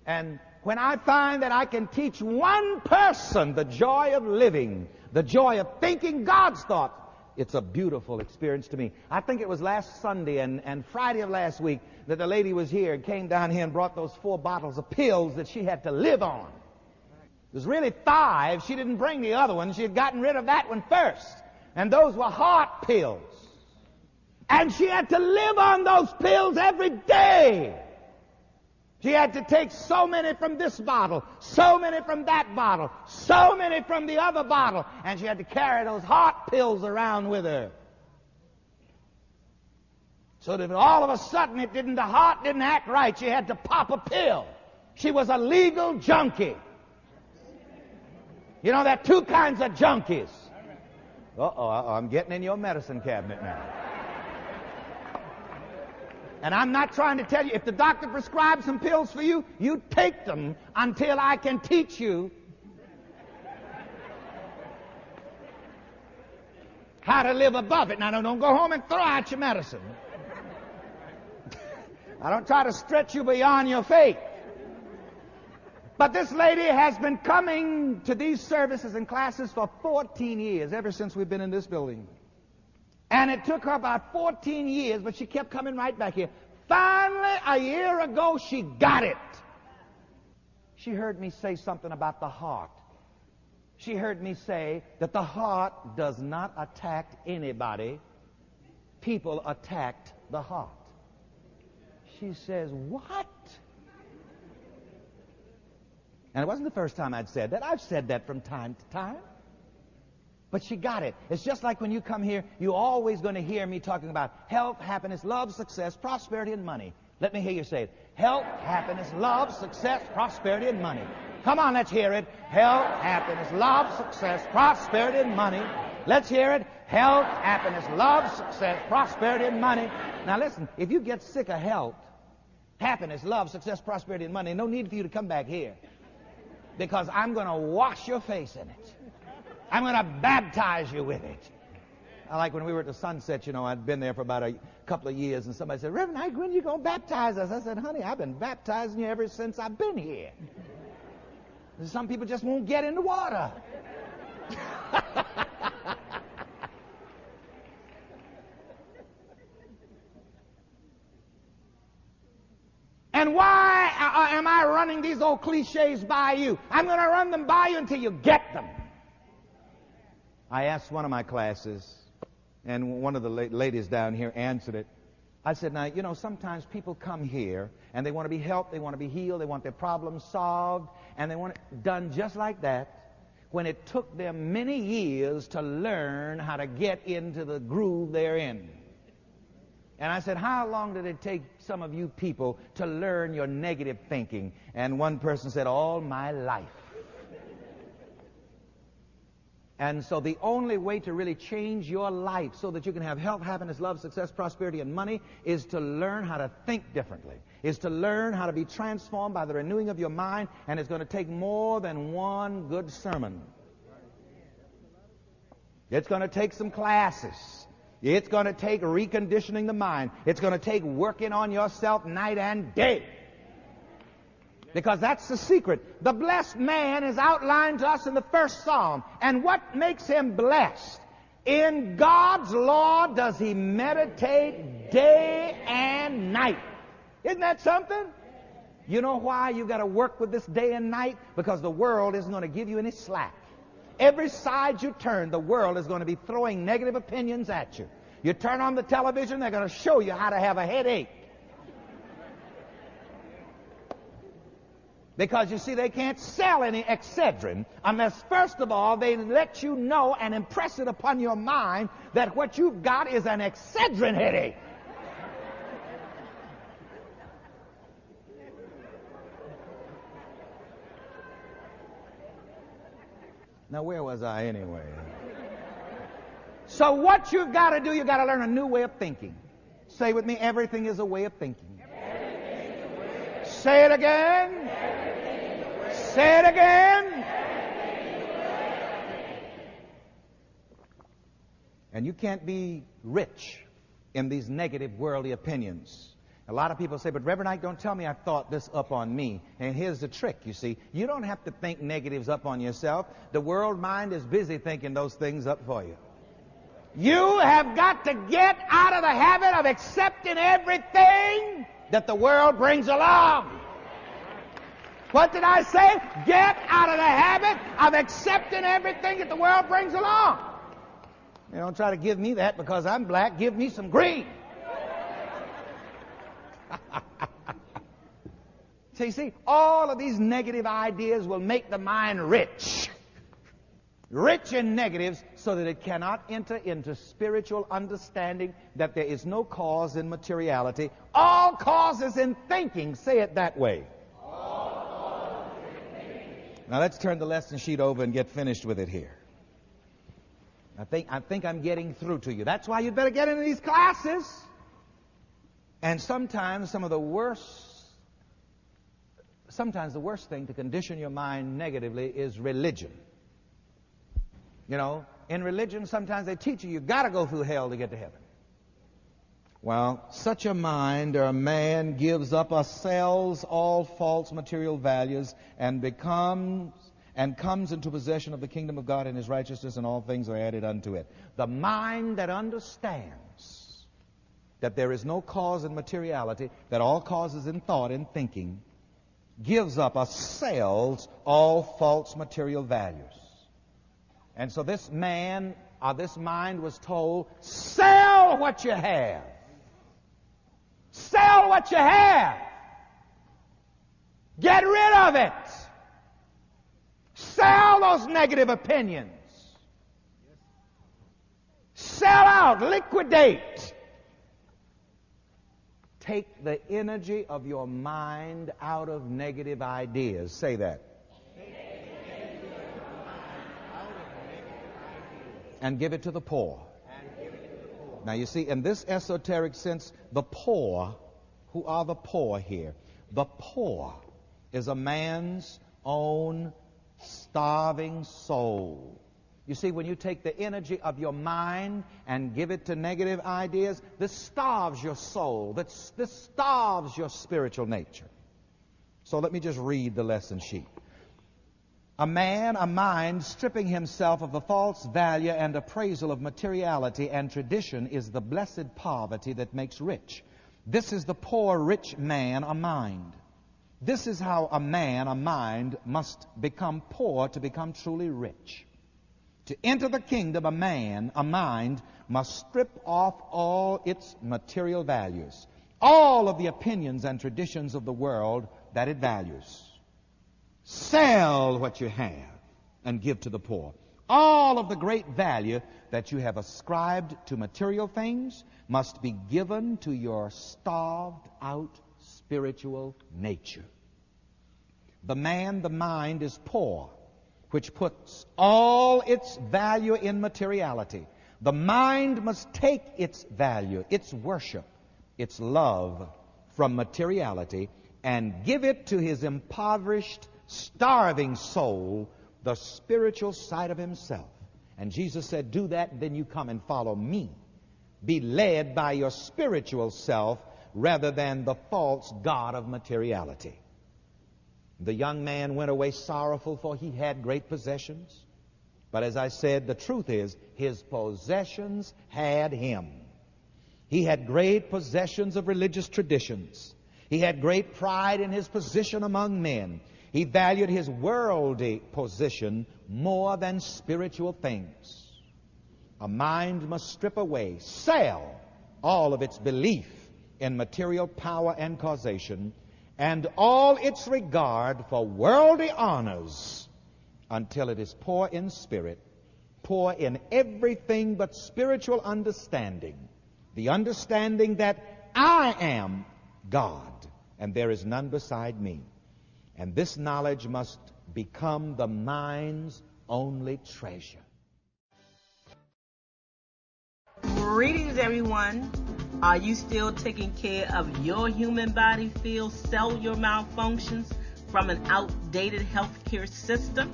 And when I find that I can teach one person the joy of living, the joy of thinking God's thoughts, it's a beautiful experience to me. I think it was last Sunday and Friday of last week that the lady was here and came down here and brought those 4 bottles of pills that she had to live on. It was really 5. She didn't bring the other one. She had gotten rid of that one first. And those were heart pills. And she had to live on those pills every day. She had to take so many from this bottle, so many from that bottle, so many from the other bottle, and she had to carry those heart pills around with her. So that all of a sudden the heart didn't act right, she had to pop a pill. She was a legal junkie. You know, there are 2 kinds of junkies. I'm getting in your medicine cabinet now. And I'm not trying to tell you, if the doctor prescribes some pills for you, you take them until I can teach you how to live above it. Now, don't go home and throw out your medicine. I don't try to stretch you beyond your faith. But this lady has been coming to these services and classes for 14 years, ever since we've been in this building. And it took her about 14 years, but she kept coming right back here. Finally, a year ago, she got it. She heard me say something about the heart. She heard me say that the heart does not attack anybody. People attacked the heart. She says, what? And it wasn't the first time I'd said that. I've said that from time to time. But she got it. It's just like when you come here, you're always going to hear me talking about health, happiness, love, success, prosperity, and money. Let me hear you say it. Health, happiness, love, success, prosperity, and money. Come on, let's hear it. Health, happiness, love, success, prosperity, and money. Let's hear it. Health, happiness, love, success, prosperity, and money. Now listen, if you get sick of health, happiness, love, success, prosperity, and money, no need for you to come back here. Because I'm going to wash your face in it. I'm going to baptize you with it. I like when we were at the Sunset, you know, I'd been there for about a couple of years, and somebody said, Reverend Ike, when are you going to baptize us? I said, honey, I've been baptizing you ever since I've been here. Some people just won't get in the water. And why am I running these old cliches by you? I'm going to run them by you until you get them. I asked one of my classes, and one of the ladies down here answered it. I said, now, you know, sometimes people come here, and they want to be helped, they want to be healed, they want their problems solved, and they want it done just like that, when it took them many years to learn how to get into the groove they're in. And I said, how long did it take some of you people to learn your negative thinking? And one person said, all my life. And so the only way to really change your life so that you can have health, happiness, love, success, prosperity, and money is to learn how to think differently, is to learn how to be transformed by the renewing of your mind, and it's going to take more than one good sermon. It's going to take some classes. It's going to take reconditioning the mind. It's going to take working on yourself night and day. Because that's the secret. The blessed man is outlined to us in the first Psalm. And what makes him blessed? In God's law does he meditate day and night. Isn't that something? You know why you got to work with this day and night? Because the world isn't going to give you any slack. Every side you turn, the world is going to be throwing negative opinions at you. You turn on the television, they're going to show you how to have a headache. Because, you see, they can't sell any Excedrin unless, first of all, they let you know and impress it upon your mind that what you've got is an Excedrin headache. Now, where was I anyway? So what you've got to do, you've got to learn a new way of thinking. Say with me, everything is a way of thinking. Say it again. Say it again. And you can't be rich in these negative worldly opinions. A lot of people say, but Reverend Ike, don't tell me I thought this up on me. And here's the trick, you see. You don't have to think negatives up on yourself. The world mind is busy thinking those things up for you. You have got to get out of the habit of accepting everything that the world brings along. What did I say? Get out of the habit of accepting everything that the world brings along. You don't try to give me that because I'm black. Give me some green. So you see, all of these negative ideas will make the mind rich. Rich in negatives so that it cannot enter into spiritual understanding that there is no cause in materiality. All causes in thinking. Say it that way. Now let's turn the lesson sheet over and get finished with it here. I think I'm getting through to you. That's why you'd better get into these classes. And sometimes the worst thing to condition your mind negatively is religion. You know, in religion sometimes they teach you got to go through hell to get to heaven. Well, such a mind or a man gives up or sells all false material values and comes into possession of the kingdom of God and his righteousness, and all things are added unto it. The mind that understands that there is no cause in materiality, that all causes in thought and thinking, gives up or sells all false material values. And so this man or this mind was told, sell what you have. Sell what you have. Get rid of it. Sell those negative opinions. Sell out, liquidate. Take the energy of your mind out of negative ideas. Say that. And give it to the poor. Now you see, in this esoteric sense, the poor, who are the poor here? The poor is a man's own starving soul. You see, when you take the energy of your mind and give it to negative ideas, this starves your soul. This starves your spiritual nature. So let me just read the lesson sheet. A mind stripping himself of the false value and appraisal of materiality and tradition is the blessed poverty that makes rich. This is the poor rich man, a mind. This is how a mind, must become poor to become truly rich. To enter the kingdom, a mind, must strip off all its material values, all of the opinions and traditions of the world that it values. Sell what you have and give to the poor. All of the great value that you have ascribed to material things must be given to your starved out spiritual nature. The mind is poor, which puts all its value in materiality. The mind must take its value, its worship, its love from materiality and give it to his impoverished, starving soul, the spiritual side of himself. And Jesus said, do that, and then you come and follow me. Be led by your spiritual self rather than the false god of materiality. The young man went away sorrowful, for he had great possessions. But as I said, the truth is, his possessions had him. He had great possessions of religious traditions. He had great pride in his position among men. He valued his worldly position more than spiritual things. A mind must strip away, sell all of its belief in material power and causation, and all its regard for worldly honors, until it is poor in spirit, poor in everything but spiritual understanding, the understanding that I am God, and there is none beside me. And this knowledge must become the mind's only treasure. Greetings, everyone. Are you still taking care of your human body field cellular malfunctions from an outdated healthcare system?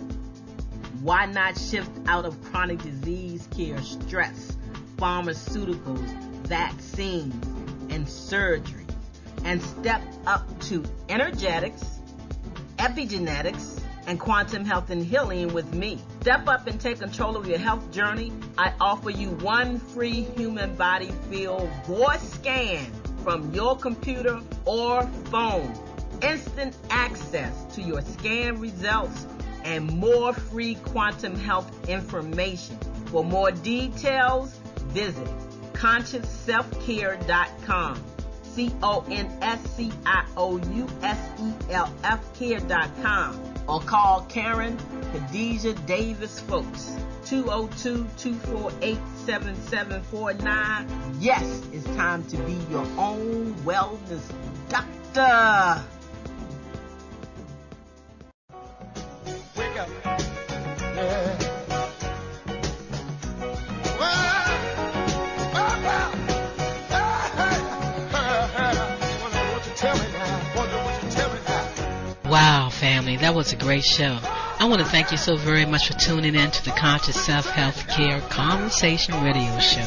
Why not shift out of chronic disease care, stress, pharmaceuticals, vaccines, and surgery, and step up to energetics, epigenetics, and quantum health and healing with me? Step up and take control of your health journey. I offer you one free human body field voice scan from your computer or phone, instant access to your scan results, and more free quantum health information. For more details, visit ConsciousSelfCare.com. ConsciousSelfCare.com, or call Karen Khadijah Davis-Foulks, 202-248-7749. Yes, it's time to be your own wellness doctor. Wake up. Yeah. Wow, family, that was a great show. I want to thank you so very much for tuning in to the Conscious Self Healthcare Conversation Radio Show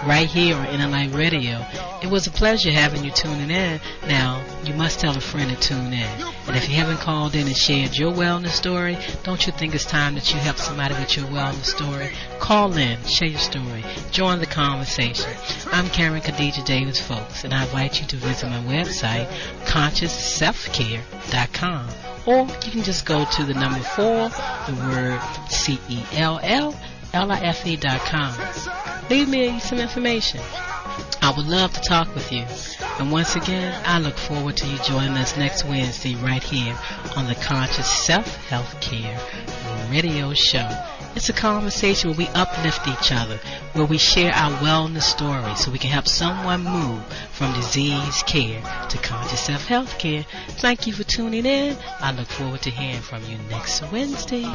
right here on NLI Radio. It was a pleasure having you tuning in. Now, you must tell a friend to tune in. And if you haven't called in and shared your wellness story, don't you think it's time that you help somebody with your wellness story? Call in, share your story, join the conversation. I'm Karen Khadijah Davis-Foulks, and I invite you to visit my website, ConsciousSelfCare.com. Or you can just go to the number 4, the word CELLLIFE.com. Leave me some information. I would love to talk with you. And once again, I look forward to you joining us next Wednesday right here on the Conscious Self Healthcare Radio Show. It's a conversation where we uplift each other, where we share our wellness stories so we can help someone move from disease care to conscious self-healthcare. Thank you for tuning in. I look forward to hearing from you next Wednesday.